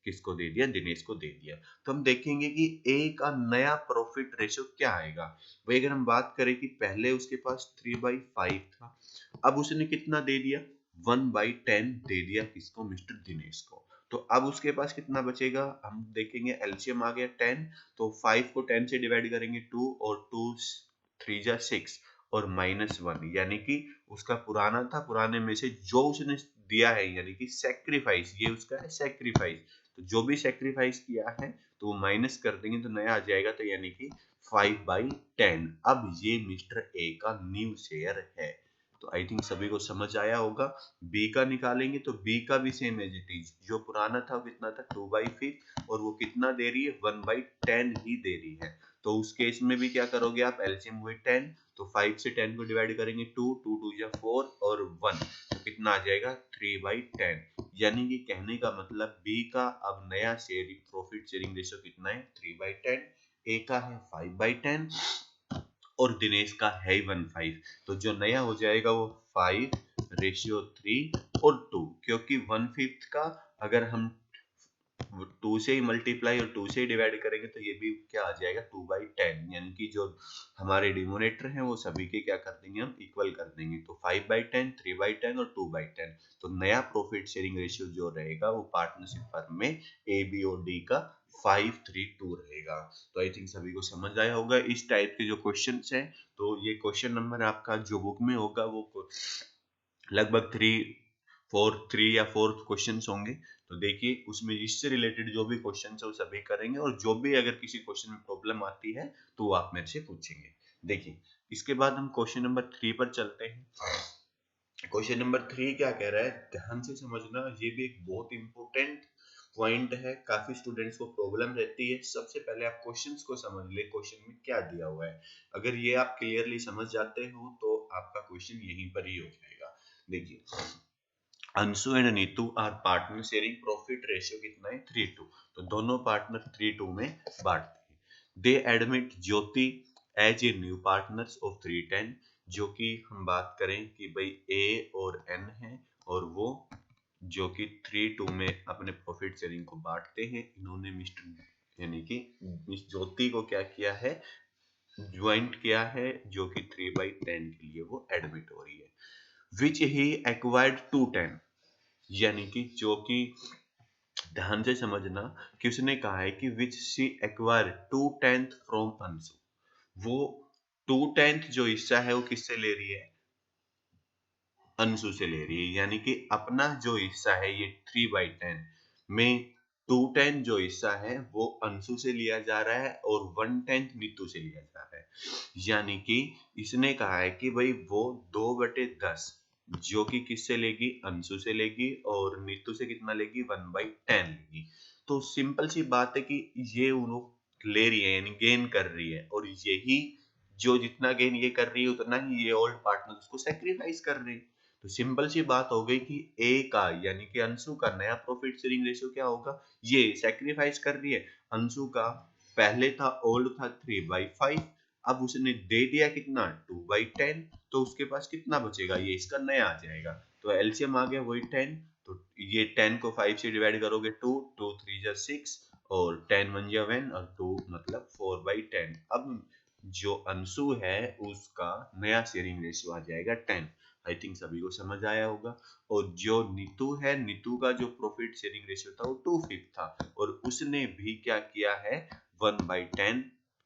किसको दे दिया, दिनेश को दे दिया। तो हम देखेंगे कि ए का नया प्रॉफिट रेशियो क्या आएगा। भाई अगर हम बात करें कि पहले उसके पास 3/5 था, अब उसने कितना दे दिया, 1/10 दे दिया किसको, मिस्टर दिनेश को। तो अब उसके पास कितना बचेगा, हम देखेंगे एलसीएम आ गया 10, तो 5 को 10 से डिवाइड करेंगे 2 और 2 3 जा 6, और -1, यानी कि उसका पुराना था, पुराने में से जो उसने दिया है यानी कि सेक्रीफाइस, ये उसका है सेक्रीफाइस, तो जो भी सेक्रीफाइस किया है तो वो माइनस कर देंगे तो नया आ जाएगा, तो यानी कि 5/10। अब ये मिस्टर ए का न्यू शेयर है। तो आई थिंक सभी को समझ आया होगा। बी का निकालेंगे तो बी का भी सेम एज इट इज, जो पुराना था वो कितना था 2/5, और वो कितना दे रही है 1/10 ही दे रही है। तो उस केस में भी क्या करोगे आप, एलसीएम हुई 10, तो 5 से 10 को डिवाइड करेंगे 2, 2 2 जा 4 और 1, तो कितना आ जाएगा 3/10। यानी कि कहने का मतलब बी का अब नया शेयरिंग प्रॉफिट शेयरिंग रेशियो कितना है 3/10, ए का है 5/10 और दिनेश का है 1/5। तो जो नया हो जाएगा वो 5:3 और 2, क्योंकि 1/5 का अगर हम 2 से ही मल्टीप्लाई और 2 से ही डिवाइड करेंगे तो ये भी क्या आ जाएगा 2/10, यानी कि जो हमारे डिनोमिनेटर हैं वो सभी के क्या कर देंगे हम इक्वल कर देंगे। तो 5/10, 3/10 और 2/10। तो नया प्रॉफिट शेयरिंग रेशियो जो रहेगा वो पार्टनरशिप फर्म में ए बी और डी का 5:3:2 रहेगा। तो आई थिंक सभी को समझ आया होगा इस टाइप के जो क्वेश्चंस हैं। तो ये क्वेश्चन नंबर आपका जो बुक में होगा वो लगभग 3 या 4 क्वेश्चंस होंगे। तो देखिए उसमें इससे रिलेटेड जो भी क्वेश्चन है वो सभी करेंगे, और जो भी अगर किसी क्वेश्चन में प्रॉब्लम आती है तो वो आप मेरे से पूछेंगे। देखिए इसके बाद हम क्वेश्चन नंबर 3 पर चलते हैं। क्वेश्चन नंबर 3 क्या कह रहा है, ध्यान से समझना, ये भी एक बहुत इंपॉर्टेंट पॉइंट है, काफी स्टूडेंट्स को प्रॉब्लम रहती है। सबसे पहले आप क्वेश्चंस को समझ ले, क्वेश्चन में क्या दिया हुआ है। अगर ये आप क्लियरली समझ जाते हो तो आपका क्वेश्चन यहीं पर ही हो जाएगा। देखिए Anshu and Neetu are partner sharing profit ratio कितना है 3:2, तो दोनों पार्टनर 3:2 में बांटते हैं। They admit Jyoti as a new partners of 310, जो कि हम बात करें कि भाई ए और एन है और वो जो कि 3:2 में अपने प्रॉफिट शेयरिंग को बांटते हैं। इन्होंने मिस्टर यानी कि मिस ज्योति को क्या किया है, ज्वाइंट किया है, जो कि 3/10 के लिए वो एडमिट हो रही है। विच ही एक्वायर्ड 210, यानी कि जो कि ध्यान से समझना कि उसने कहा है कि विच सी एक्वायर 2/10 फ्रॉम अंशु, वो 2/10 जो हिस्सा है वो किससे ले रही है, अंशु से ले रही है। यानी कि अपना जो हिस्सा है ये 3/10 में 2/10 जो हिस्सा है वो अंशु से लिया जा रहा है और 1/10 नीतू से लिया जा रहा है। यानी कि इसने कहा है कि भाई वो 2/10 जो कि किससे लेगी, अंशु से लेगी, और नीतू से कितना लेगी 1/10 लेगी। तो सिंपल सी बात है कि ये उन्होंने ले रही है यानी गेन कर रही है, और यही जो जितना गेन ये कर रही है उतना ही ये ओल्ड पार्टनर उसको सेक्रीफाइस कर रही है। तो सिंपल सी बात हो गई कि ए का यानी कि अंशु का नया प्रॉफिट शेयरिंग रेशियो क्या होगा, ये सेक्रीफाइस कर रही है। अंशु का पहले था ओल्ड था 3/5, अब उसने दे दिया कितना 2/10, तो उसके पास कितना बचेगा, ये इसका नया आ जाएगा। तो एलसीएम आ गया वही 10, तो ये 10 को 5 से डिवाइड करोगे 2, 2 3 जा 6 और 10 1 जा 1 और 2 मतलब 4/10। अब जो अंशु है उसका नया शेयरिंग रेशियो आ जाएगा 10। आई थिंक सभी को समझ आया होगा। और जो नीतू है, नीतू का जो प्रॉफिट शेयरिंग रेशियो था वो 2/5 था, और उसने भी क्या किया है 1/10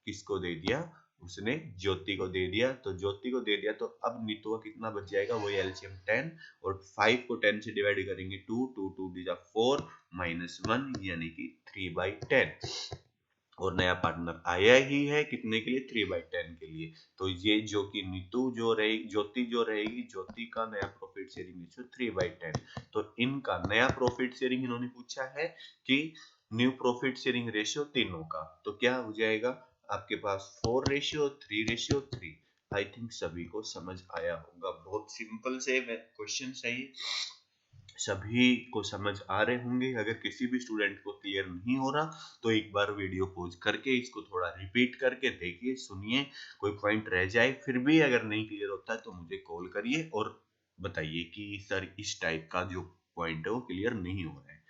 किसको दे दिया, उसने ज्योति को दे दिया। तो ज्योति को दे दिया तो अब नीतू का कितना बच जाएगा, वही एलसीएम 10, और 5 को 10 से डिवाइड करेंगे 2, 2 2 4 -1 यानी कि 3/10, और नया पार्टनर आया ही है कितने के लिए 3/10 के लिए। तो ये जो कि नीतू जो रहेगी, ज्योति जो रहेगी, ज्योति का नया प्रॉफिट शेयरिंग रेशियो 3/10। तो इनका नया प्रॉफिट शेयरिंग इन्होंने पूछा है कि न्यू प्रॉफिट शेयरिंग रेशियो तीनों का, तो क्या हो जाएगा आपके पास 4:3:3। आई थिंक सभी को समझ आया होगा, बहुत सिंपल से क्वेश्चन है ये, सभी को समझ आ रहे होंगे। अगर किसी भी स्टूडेंट को क्लियर नहीं हो रहा तो एक बार वीडियो पॉज करके इसको थोड़ा रिपीट करके देखिए, सुनिए, कोई पॉइंट रह जाए फिर भी अगर नहीं क्लियर होता है तो मुझे कॉल करिए और बताइए कि सर इस टाइप का जो पॉइंट है वो क्लियर नहीं हो रहा है।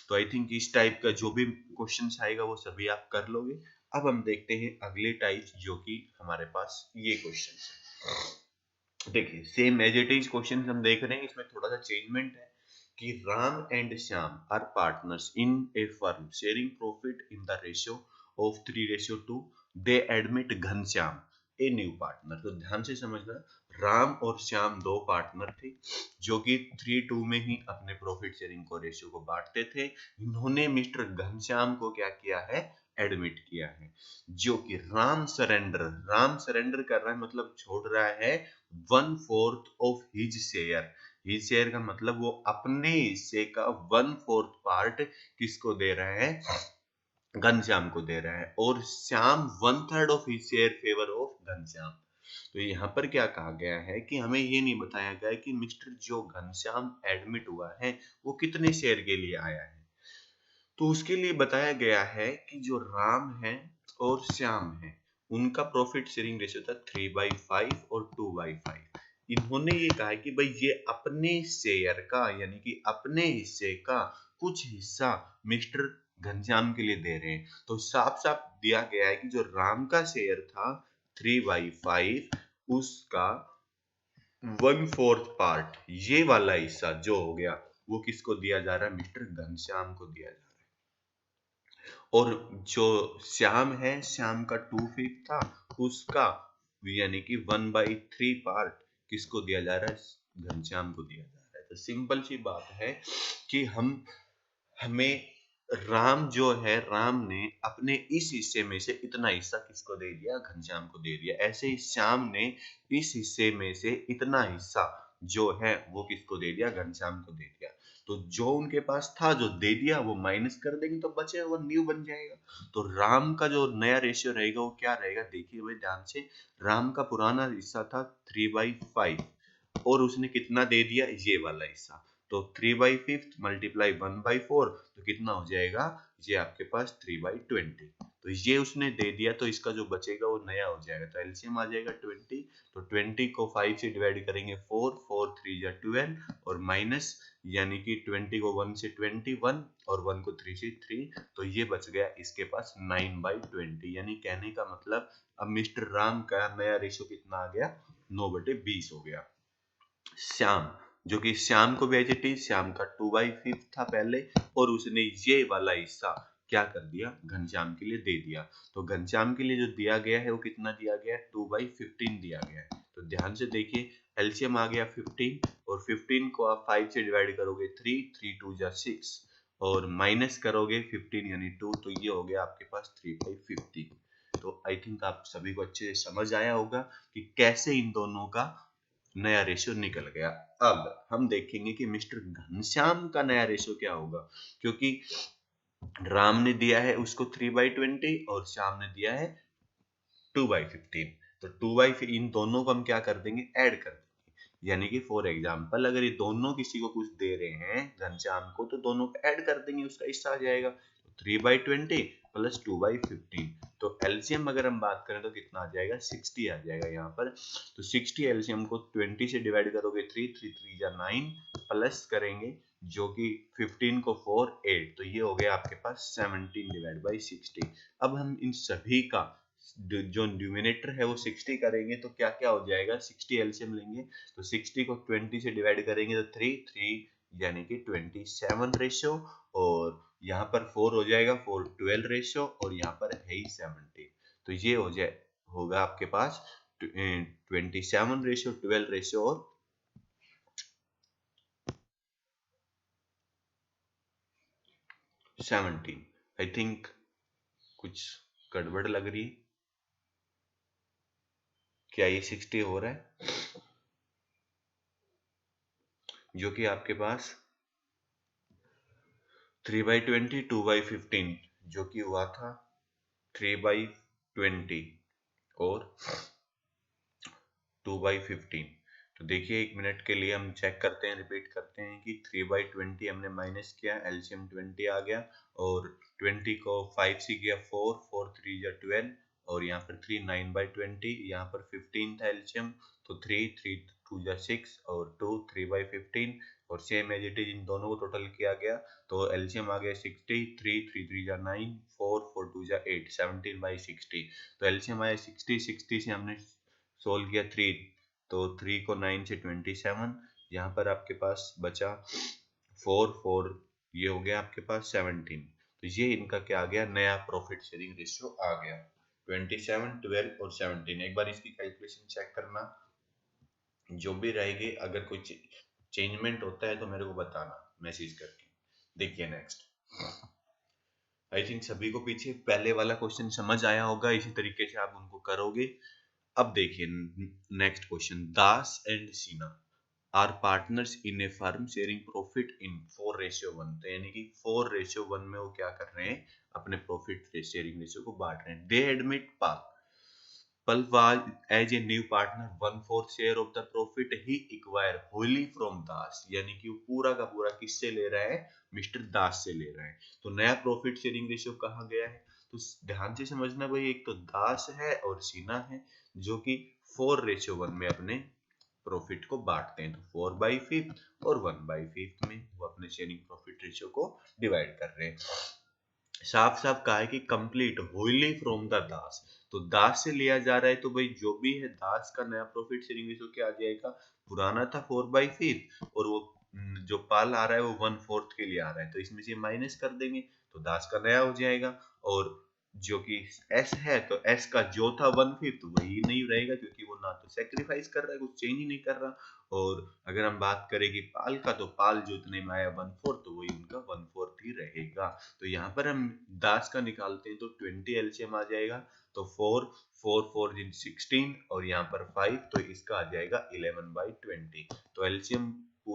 तो आई थिंक इस टाइप का जो भी क्वेश्चन आएगा वो सभी आप कर लोगे। अब हम देखते हैं अगले टाइप, जो कि हमारे पास ये क्वेश्चन है। देखिए same as it is question हम देख रहे हैं, इसमें थोड़ा सा चेंजमेंट है कि Ram and Shyam are partners in a firm sharing profit in the ratio of 3:2। they admit Ghanshyam a new partner. तो ध्यान से समझना, राम और श्याम दो पार्टनर थे जो कि 3:2 में ही अपने प्रॉफिट शेयरिंग को रेशियो को बांटते थे। इन्होंने मिस्टर घनश्याम को क्या किया है, एडमिट किया है, जो कि राम सरेंडर कर रहा है, मतलब छोड़ रहा है 1/4 of his share. His share का मतलब वो अपने हिस्से का 1/4 पार्ट किसको दे रहा है, घनश्याम को दे रहा है, और Shyam 1/3 of his share favour of Ghanshyam. तो यहाँ पर क्या कहा गया है कि हमें ये नहीं बताया गया कि मिस्टर जो घनश्याम एडमिट हुआ है वो कितने शेयर के लिए आया है। तो उसके लिए बताया गया है कि जो राम है और श्याम है उनका प्रॉफिट शेयरिंग रेशियो था 3/5 और 2/5। इन्होंने ये कहा है कि भाई ये अपने शेयर का यानी कि अपने हिस्से का कुछ हिस्सा मिस्टर घनश्याम के लिए दे रहे हैं। तो साफ साफ दिया गया है कि जो राम का शेयर था 3/5, उसका 1/4 पार्ट, ये वाला हिस्सा जो हो गया वो किसको दिया जा रहा है, मिस्टर घनश्याम को दिया जा रहा है। और जो श्याम है, श्याम का 2/5 था, उसका यानी कि 1/3 पार्ट किसको दिया जा रहा है, घनश्याम को दिया जा रहा है। तो सिंपल सी बात है कि हमें राम जो है, राम ने अपने इस हिस्से में से इतना हिस्सा किसको दे दिया, घनश्याम को दे दिया। ऐसे ही श्याम ने इस हिस्से में से इतना हिस्सा जो है वो किसको दे दिया, घनश्याम को दे दिया। तो जो उनके पास था जो दे दिया वो माइनस कर देंगे तो बचे वो न्यू बन जाएगा। तो राम का जो नया रेशियो रहेगा वो क्या रहेगा, देखिए भाई ध्यान से, राम का पुराना हिस्सा था 3/5 और उसने कितना दे दिया, ये वाला हिस्सा। तो 3/5 मल्टीप्लाई 1/4 तो कितना हो जाएगा, ये आपके पास 3/20। तो ये उसने दे दिया तो इसका जो बचेगा वो नया हो जाएगा, तो एलसीएम आ जाएगा 20। तो 20 को 5 से डिवाइड करेंगे 4, 4 3 जा 12 और माइनस यानी कि 20 को 1 से 21 और 1 को 3 से 3, तो ये बच गया इसके पास 9/20। यानी कहने का मतलब अब मिस्टर राम का नया रेशियो कितना आ गया, 9/20 हो गया। श्याम, जो कि श्याम को भी एज इट इज, श्याम का 2/5 था पहले और उसने ये वाला हिस्सा क्या कर दिया, घनश्याम के लिए दे दिया। तो घनश्याम के लिए जो दिया गया है वो कितना दिया गया है, 2/15 दिया गया है। तो ध्यान से देखिए, एलसीएम आ गया 15 और 15 को आप 5 से डिवाइड करोगे 3, 3 2 जा 6 और माइनस करोगे 15 यानी 2, तो ये हो गया आपके पास 3/15। तो आई थिंक आप सभी को अच्छे से समझ आया होगा कि कैसे इन दोनों का नया रेशियो निकल गया। अब हम देखेंगे कि मिस्टर घनश्याम का नया रेशियो क्या होगा, क्योंकि राम ने दिया है उसको 3/20 और श्याम ने दिया है 2/15। तो 2/15 इन दोनों को हम क्या कर देंगे, ऐड कर देंगे। यानी कि फॉर एग्जाम्पल अगर ये दोनों किसी को कुछ दे रहे हैं घनश्याम को, तो दोनों को ऐड कर देंगे, उसका हिस्सा आ जाएगा 3/20 प्लस 2/15। तो एलसीएम अगर हम बात करें तो कितना आ जाएगा, 60 आ जाएगा यहाँ पर। तो 60 एलसीएम को 20 से डिवाइड करोगे 3, 3 3 जा 9 प्लस करेंगे जो कि 15 को 4 8, तो ये हो गया आपके पास 17/60। अब हम इन सभी का जो न्यूमिनेटर है वो 60 करेंगे तो क्या क्या हो जाएगा, 60 एलसीएम लेंगे तो 60 को 20 से डिवाइड करेंगे तो 3 3 यानी कि 27 रेशियो, और यहाँ पर 4 हो जाएगा 4 12 रेशियो, और यहाँ पर है ही 17। तो ये हो जाए होगा आपके पास 27 रेशियो, 12 रेशियो और 17। आई थिंक कुछ गड़बड़ लग रही है, क्या ये 60 हो रहा है, जो कि आपके पास 3/20 2/15 जो कि हुआ था 3/20 और 2/15। तो देखिए 1 मिनट के लिए हम चेक करते हैं, रिपीट करते हैं कि 3/20 हमने माइनस किया, एलसीएम 20 आ गया और 20 को 5 से किया 4, 4 3 जा 12 और यहाँ पर 3 9/20, यहाँ पर 15 था एलसीएम तो 3 3 2 जा 6 और 2 3/15 और same as it is in दोनों को टोटल किया गया तो एलसीएम आ गया 60, 3 3 3 जा 9, 4 4 2 जा 8, 17/60। तो एलसीएम आया 60, 60 से हमने सोल्व किया 3, तो 3 को 9 से 27, यहाँ पर आपके पास बचा 4 4, ये हो गया आपके पास 17। तो ये इनका क्या आ गया, नया प्रॉफिट शेयरिंग रेशियो आ गया। 27, 12 और 17। एक बार इसकी कैलकुलेशन चेक करना, जो भी रहेगी अगर कोई चेंजमेंट होता है तो मेरे को बताना मैसेज करके। देखिए नेक्स्ट, आई थिंक सभी को पीछे पहले वाला क्वेश्चन समझ आया होगा, इसी तरीके से आप उनको करोगे। अब देखिए next question, Das and Seena are partners in a firm sharing profit in 4:1। तो यानी कि 4:1 में वो क्या कर रहे हैं, अपने प्रॉफिट शेयरिंग रेशियो को बांट रहे हैं। They admit Pal Pal was as a new partner 1/4 share of the profit he acquired wholly from दास, यानी कि वो पूरा का पूरा किससे ले रहा है, मिस्टर दास से ले रहा है। तो नया प्रॉफिट शेयरिंग रेशियो कहाँ गया है, तो ध्यान से समझना भाई, एक तो दास है और सीना है जो कि 4:1 में अपने प्रॉफिट को बांटते हैं। तो 4/5 और 1/5 में वो अपने शेयरिंग प्रॉफिट रेशियो को डिवाइड कर रहे हैं। साफ साफ कहा है कि कंप्लीट होली फ्रॉम द दास, तो दास से लिया जा रहा है, तो भाई जो भी है दास का नया प्रॉफिट शेयरिंग रेशियो क्या आ जाएगा, पुराना था 4/5 और वो जो पाल आ रहा है वो 1/4 के लिए आ रहा है, तो इसमें से माइनस कर देंगे तो दास का नया हो जाएगा। और जो कि एस है तो एस का जो था 1/5 तो वही नहीं रहेगा, क्योंकि वो ना तो सेक्रीफाइस कर रहा है, कुछ चेंज ही नहीं कर रहा। और अगर हम बात करें कि पाल का, तो पाल जो इतने में आया 1/4 तो वही उनका 1/4 ही रहेगा। तो यहाँ पर हम दास का निकालते हैं तो 20 एलसीएम आ जाएगा, तो 4 4 4 16 और यहाँ पर 5, तो इसका आ जाएगा 11/20। तो एलसीएम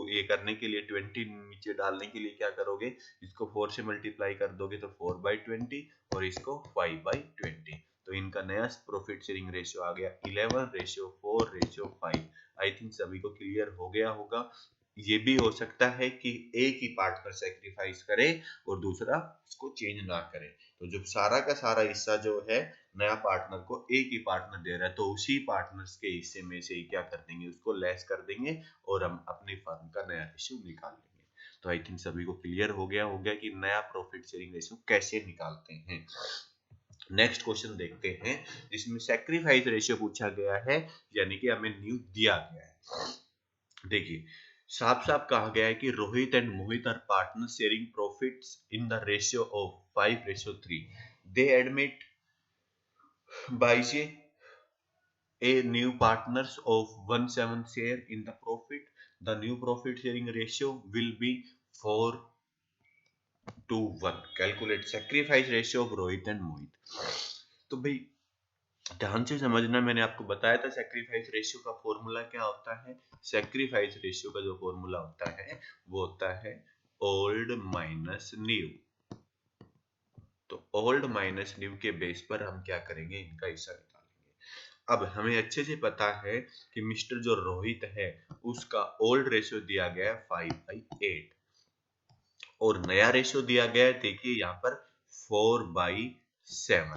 ये करने के लिए 20 नीचे डालने के लिए क्या करोगे, इसको 4 से मल्टीप्लाई कर दोगे तो 4/20 और इसको 5/20। तो इनका नया प्रॉफिट शेयरिंग रेशियो आ गया 11:4:5। आई थिंक सभी को क्लियर हो गया होगा। ये भी हो सकता है कि एक ही पार्टनर सेक्रीफाइस करे और दूसरा इसको चेंज ना करे, तो जो सारा का सारा हिस्सा जो है नया पार्टनर को एक ही पार्टनर दे रहा है, तो उसी पार्टनर्स के हिस्से में से ही क्या कर देंगे, उसको लेस कर देंगे और हम अपनी फर्म का नया रेशियो निकाल लेंगे। तो आई थिंक सभी को क्लियर हो गया कि नया प्रॉफिट शेयरिंग रेशियो कैसे निकालते हैं। नेक्स्ट क्वेश्चन देखते हैं जिसमें सेक्रीफाइस रेशियो पूछा गया है, यानी कि हमें न्यू दिया गया है। देखिए साफ साफ कहा गया है कि Rohit and Mohit are partner sharing profits in the ratio of 5:3। They admit by a new partners of 1/7 share in the profit. The new profit sharing ratio will be 4:1। Calculate sacrifice ratio of Rohit and Mohit। तो भाई ध्यान से समझना, मैंने आपको बताया था सेक्रीफाइस रेशियो का फॉर्मूला क्या होता है। सेक्रीफाइस रेशियो का जो फॉर्मूला होता है वो होता है ओल्ड माइनस न्यू। तो ओल्ड माइनस न्यू के बेस पर हम क्या करेंगे, इनका हिस्सा निकालेंगे। अब हमें अच्छे से पता है कि मिस्टर जो रोहित है उसका ओल्ड रेशियो दिया गया है 5/8 और नया रेशियो दिया गया है, देखिए यहाँ पर 4/7।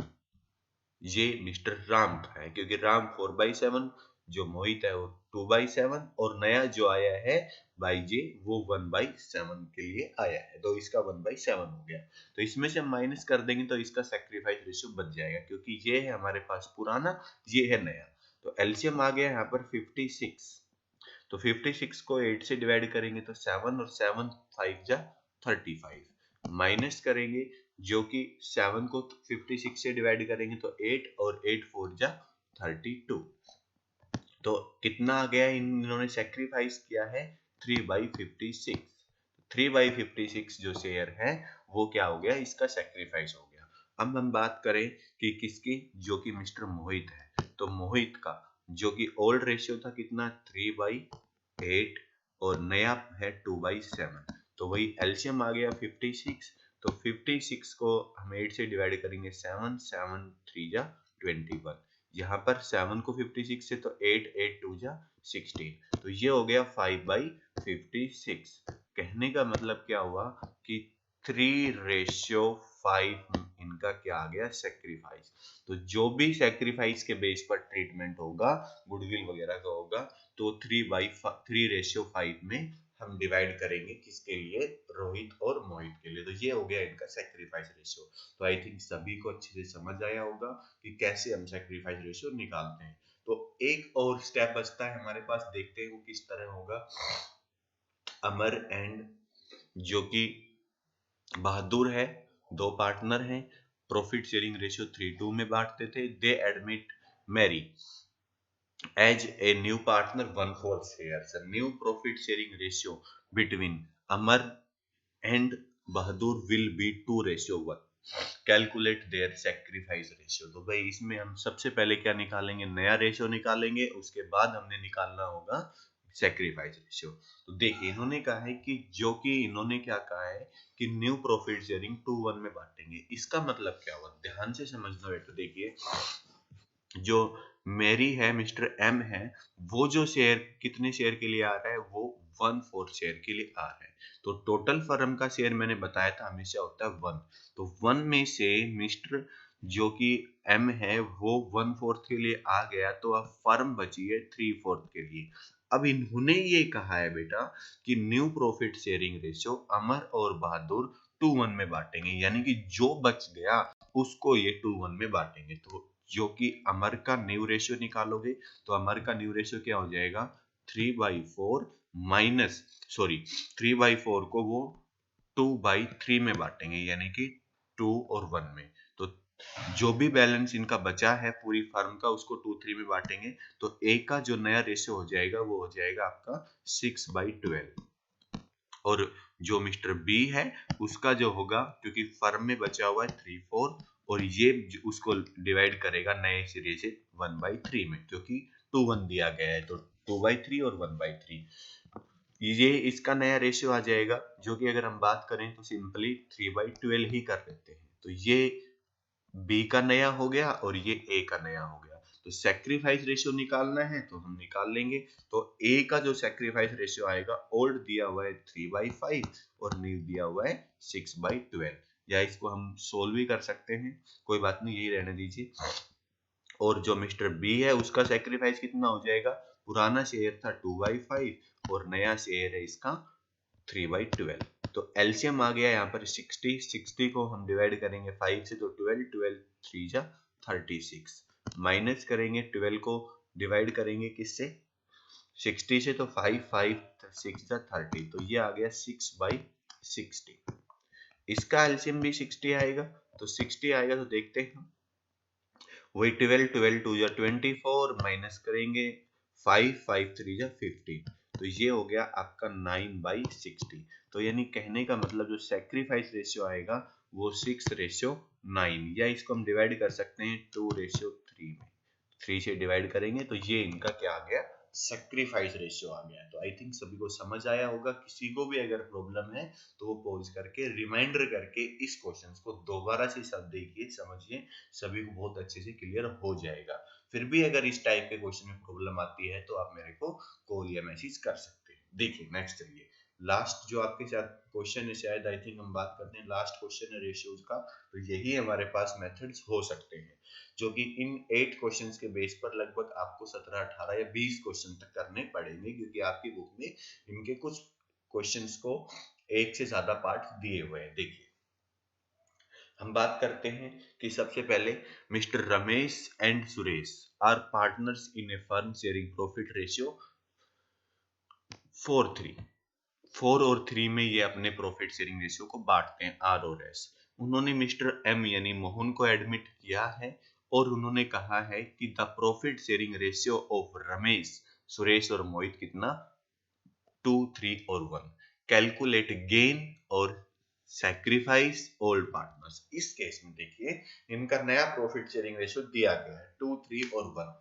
ये मिस्टर राम का है क्योंकि राम 4/7, जो मोहित है वो 2/7 और नया जो आया है बाई जे वो 1/7 के लिए आया है, तो इसका 1/7 हो गया। तो इसमें से हम माइनस कर देंगे तो इसका सेक्रीफाइस रेशियो बच जाएगा, क्योंकि ये है हमारे पास पुराना, ये है नया। तो एलसीएम आ गया यहाँ पर 56। तो 56 को 8 से डिवाइड करेंगे तो 7 और 7 5 जा 35 माइनस करेंगे, जो कि 7 को 56 से डिवाइड करेंगे तो 8 और 8 4 जा 32। तो कितना आ गया, इन्होंने सेक्रीफाइस किया है 3/56। 3/56 जो शेयर है वो क्या हो गया, इसका सेक्रीफाइस हो गया। अब हम बात करें कि किसकी, जो कि मिस्टर मोहित है, तो मोहित का जो कि ओल्ड रेशियो था कितना 3/8 और नया है 2/7, तो वही एलसीएम आ गया 56। तो 56 को हम 8 से डिवाइड करेंगे 7 7 3 जा 21। यहाँ पर 7 को 56 से तो 8 8 2 जा 16, तो ये हो गया 5/56। कहने का मतलब क्या हुआ कि 3:5 इनका क्या आ गया, सेक्रीफाइस। तो जो भी सेक्रीफाइस के बेस पर ट्रीटमेंट होगा, गुडविल वगैरह का होगा, तो 3:3:5 में हम डिवाइड करेंगे किसके लिए, रोहित और मोहित के लिए। तो ये हो गया इनका सेक्रीफाइस रेशियो। तो आई थिंक सभी को अच्छे से समझ आया होगा कि कैसे हम सेक्रीफाइस रेशियो निकालते हैं। तो एक और स्टेप बचता है हमारे पास, देखते हैं वो किस तरह होगा। अमर एंड जो कि बहादुर है, दो पार्टनर हैं, प्रॉफिट शेयरिंग रेशियो 3:2 में बांटते थे। They admit Mary as a new partner 1/4 shares. A new profit sharing ratio between Amar and Bahadur will be 2:1. Calculate their sacrifice ratio. तो भाई इसमें हम सबसे पहले क्या निकालेंगे, नया रेशियो निकालेंगे, उसके बाद हमने निकालना होगा सेक्रीफाइस रेशियो। तो देखिए इन्होंने कहा है कि जो कि इन्होंने क्या कहा है कि न्यू प्रॉफिट शेयरिंग 2:1 में बांटेंगे। इसका मतलब क्या हुआ, ध्यान से समझना बेटा। देखिए जो मेरी है, मिस्टर एम है, वो जो शेयर कितने शेयर के लिए आ रहा है, वो 1/4 शेयर के लिए आ रहा है। तो टोटल फर्म का शेयर मैंने बताया था हमेशा होता है 1। तो 1 में से मिस्टर जो कि एम है वो 1/4 के लिए आ गया, तो अब फर्म बची है 3/4 के लिए। अब इन्होंने ये कहा है बेटा कि न्यू प्रॉफिट शेयरिंग रेशियो अमर और बहादुर 2:1 में बांटेंगे, यानी कि जो बच गया उसको ये 2:1 में बांटेंगे। तो जो कि अमर का न्यू रेशियो निकालोगे तो अमर का न्यू रेशियो क्या हो जाएगा, 3/4 माइनस, सॉरी 3/4 को वो 2/3 में बांटेंगे, यानी कि 2 और 1 में। तो जो भी बैलेंस इनका बचा है पूरी फर्म का उसको 2/3 में बांटेंगे। तो ए का जो नया रेशियो हो जाएगा वो हो जाएगा आपका 6/12। और जो मिस्टर बी है उसका जो होगा, क्योंकि फर्म में बचा हुआ है 3/4 और ये उसको डिवाइड करेगा नए सिरे से 1/3 में, क्योंकि 2:1 दिया गया है। तो 2/3 और 1/3 ये इसका नया रेशियो आ जाएगा, जो कि अगर हम बात करें तो सिंपली 3/12 ही कर लेते हैं। तो ये बी का नया हो गया और ये ए का नया हो गया। तो सेक्रीफाइस रेशियो निकालना है तो हम निकाल लेंगे। तो ए का जो सेक्रीफाइस रेशियो आएगा, ओल्ड दिया हुआ है 3/5 और न्यू दिया हुआ है 6/12। या इसको हम सोल्व भी कर सकते हैं, कोई बात नहीं, यही रहने दीजिए। और जो मिस्टर बी है उसका सेक्रीफाइस कितना हो जाएगा, पुराना शेयर था 2/5 और नया शेयर है इसका 3/12। तो एलसीएम आ गया यहाँ पर 60 को हम डिवाइड करेंगे 5 से, तो 12 3 जा 36, माइनस करेंगे 12 को डिवाइड करेंगे किससे, 60 से, तो 5 6 जा 30, तो ये आ गया 6/60। इसका एलसीएम भी 60 आएगा, तो 60 आएगा, तो देखते हैं वही 12 2 जा 24 माइनस करेंगे 5 3 जा 50, तो ये हो गया आपका 9/60। तो यानी कहने का मतलब जो सेक्रीफाइस रेशियो आएगा वो 6:9, या इसको हम डिवाइड कर सकते हैं 2:3 में। 3 से डिवाइड करेंगे तो ये इनका क्या आ गया, सेक्रीफाइस रेशियो आ गया। तो आई थिंक सभी को समझ आया होगा। किसी को भी अगर प्रॉब्लम है तो वो पॉज करके रिमाइंडर करके इस क्वेश्चन को दोबारा से सब देखिए, समझिए, सभी को बहुत अच्छे से क्लियर हो जाएगा। फिर भी अगर इस टाइप के क्वेश्चन में प्रॉब्लम आती है तो आप मेरे को कॉल या मैसेज कर सकते हैं। देखिए नेक्स्ट चलिए, लास्ट जो आपके साथ क्वेश्चन है, शायद आई थिंक हम बात करते हैं लास्ट क्वेश्चन है रेशियोज का। तो यही हमारे पास मेथड्स हो सकते हैं, जो कि इन 8 क्वेश्चंस के बेस पर लगभग आपको 17 18 या 20 क्वेश्चन तक करने पड़ेंगे, क्योंकि आपकी बुक में इनके कुछ क्वेश्चंस को एक से ज्यादा पार्ट दिए हुए हैं। देखिए हम बात करते हैं कि सबसे पहले mister Ramesh and Suresh are partners in a firm sharing profit ratio 4:3। 4 और 3 में ये अपने प्रॉफिट शेयरिंग रेशियो को बांटते हैं, आर और एस। उन्होंने मिस्टर एम यानी मोहन को एडमिट किया है और उन्होंने कहा है कि the profit sharing ratio of Ramesh, Suresh और मोहित कितना, 2 3 और 1। कैलकुलेट गेन और सैक्रिफाइस ओल्ड पार्टनर्स। इस केस में देखिए इनका नया प्रॉफिट शेयरिंग रेशियो दिया गया है 2 3 और 1।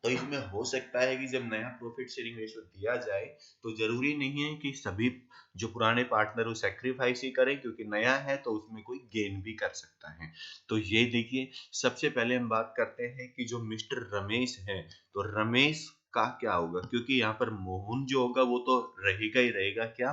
तो इसमें हो सकता है कि जब नया प्रॉफिट शेयरिंग रेशियो दिया जाए तो जरूरी नहीं है कि सभी जो पुराने पार्टनर वो सेक्रीफाइस ही करें, क्योंकि नया है तो उसमें कोई गेन भी कर सकता है। तो ये देखिए सबसे पहले हम बात करते हैं कि जो मिस्टर रमेश है, तो रमेश का क्या होगा, क्योंकि यहाँ पर मोहन जो होगा वो तो रहेगा ही रहेगा क्या,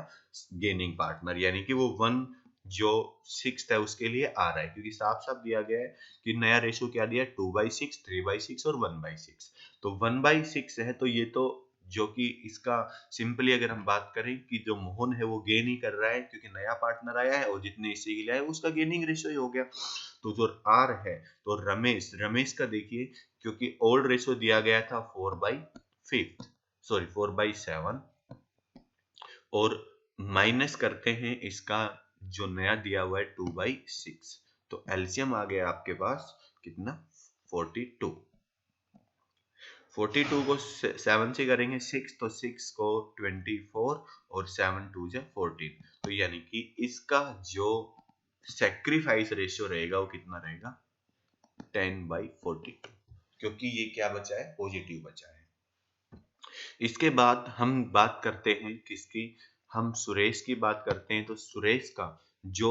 गेनिंग पार्टनर, यानी कि वो 1 जो 6 है उसके लिए आ रहा है, क्योंकि साफ साफ दिया गया है कि नया रेशियो क्या दिया है, 2/6 3/6 और 1/6। तो 1/6 है, तो ये तो जो कि इसका सिंपली अगर हम बात करें कि जो मोहन है वो गेन ही कर रहा है, क्योंकि नया पार्टनर आया है और जितने हिस्से के लिए आया उसका गेनिंग रेशियो ही हो गया। तो जो आर है, तो रमेश, रमेश का देखिए क्योंकि ओल्ड रेशियो दिया गया था 4/5, सॉरी 4/7, और माइनस करते हैं इसका जो नया दिया हुआ है 2/6, तो एलसीएम आ गया आपके पास कितना 42। 42 को 7 से करेंगे 6, तो 6 को 24 और 7 2 जा 14। तो यानी कि इसका जो सेक्रीफाइस रेशियो रहेगा वो कितना रहेगा 10/42, क्योंकि ये क्या बचा है पॉजिटिव बचा है। इसके बाद हम बात करते हैं किसकी, हम सुरेश की बात करते हैं। तो सुरेश का जो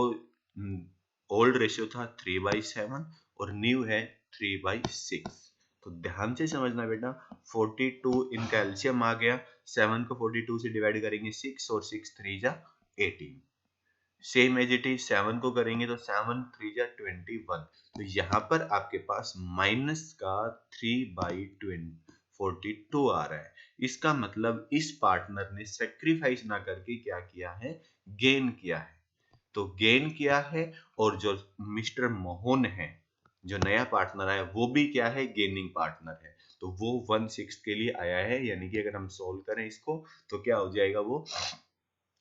ओल्ड रेशियो था 3/7 और न्यू है 3/6। तो ध्यान से समझना बेटा, 42 इनका एलसीएम आ गया, 7 को 42 से डिवाइड करेंगे 6 और 6 3 जा 18। सेम एज इट इज 7 को करेंगे तो 7 3 जा 21। तो यहाँ पर आपके पास माइनस का 3/42 आ रहा है। इसका मतलब इस पार्टनर ने सेक्रीफाइस ना करके क्या किया है, गेन किया है। तो गेन किया है, और जो मिस्टर मोहन है जो नया पार्टनर आया वो भी क्या है गेनिंग पार्टनर है। तो वो 1/6 के लिए आया है, यानी कि अगर हम सोल्व करें इसको तो क्या हो जाएगा वो,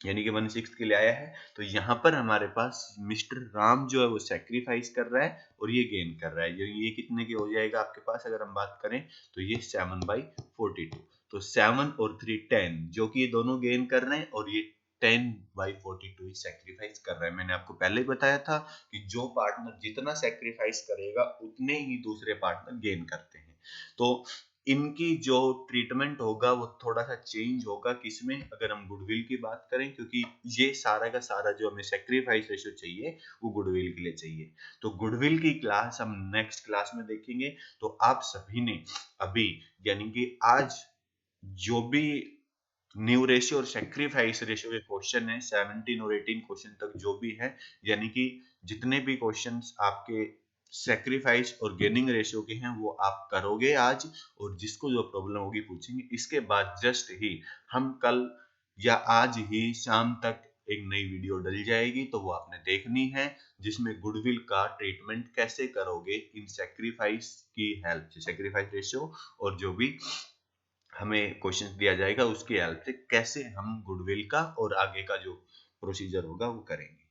यानी कि 1/6 के लिए आया है। तो यहाँ पर हमारे पास मिस्टर राम जो है वो सेक्रीफाइस कर रहा है और ये गेन कर रहा है। ये कितने के हो जाएगा आपके पास अगर हम बात करें तो ये 7/42। तो 7 और 3 10, जो कि ये दोनों गेन कर रहे हैं, और ये 10/42 सेक्रीफाइस कर रहा है। मैंने आपको पहले ही बताया था कि जो पार्टनर जितना सेक्रीफाइस करेगा उतने ही दूसरे पार्टनर गेन करते हैं। तो इनकी जो ट्रीटमेंट होगा वो थोड़ा सा चेंज होगा किसमें, अगर हम गुडविल की बात करें, क्योंकि ये सारा का सारा जो हमें सेक्रीफाइस रेशियो चाहिए वो गुडविल के लिए चाहिए। तो गुडविल की क्लास हम नेक्स्ट क्लास में देखेंगे। तो आप सभी ने अभी यानी कि आज जो भी न्यू रेशियो और सेक्रीफाइस रेशियो के क्वेश्चन है 17 और 18 क्वेश्चन तक जो भी है, यानी कि जितने भी क्वेश्चंस आपके सेक्रीफाइस और गेनिंग रेशियो के हैं वो आप करोगे आज, और जिसको जो प्रॉब्लम होगी पूछेंगे। इसके बाद जस्ट ही हम कल या आज ही शाम तक एक नई वीडियो डल जाएगी, तो वो आपने देखनी है, जिसमें गुडविल का ट्रीटमेंट कैसे करोगे इन सेक्रीफाइस की हेल्प से, सेक्रीफाइस रेशियो और जो भी हमें क्वेश्चन दिया जाएगा उसकी हेल्प से कैसे हम गुडविल का और आगे का जो प्रोसीजर होगा वो करेंगे।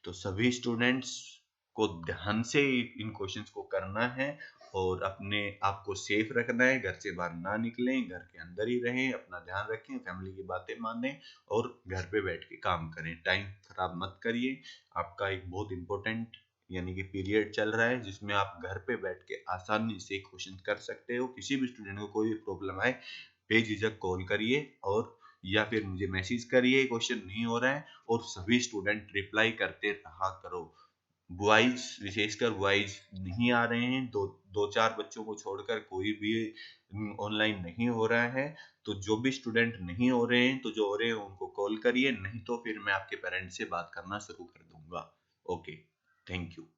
तो सभी स्टूडेंट्स को ध्यान से इन क्वेश्चंस को करना है और अपने आप को सेफ रखना है, घर से बाहर ना निकलें, घर के अंदर ही रहें, अपना ध्यान रखें, फैमिली की बातें मानें और घर पे बैठ के काम करें। टाइम खराब मत करिए। आपका एक बहुत इंपॉर्टेंट यानी कि पीरियड चल रहा है जिसमें आप घर पे बैठ के आसानी से क्वेश्चन कर सकते हो। किसी भी स्टूडेंट को कोई भी प्रॉब्लम आए बेझिझक कॉल करिए और या फिर मुझे मैसेज करिए क्वेश्चन नहीं हो रहा है, और सभी स्टूडेंट रिप्लाई करते रहा करो। बॉयज विशेषकर बॉयज नहीं आ रहे हैं, दो चार बच्चों को छोड़कर कोई भी ऑनलाइन नहीं हो रहा है। तो जो भी स्टूडेंट नहीं हो रहे हैं तो जो हो रहे हैं उनको कॉल करिए, नहीं तो फिर मैं आपके पेरेंट्स से बात करना शुरू कर दूंगा। Okay, thank you.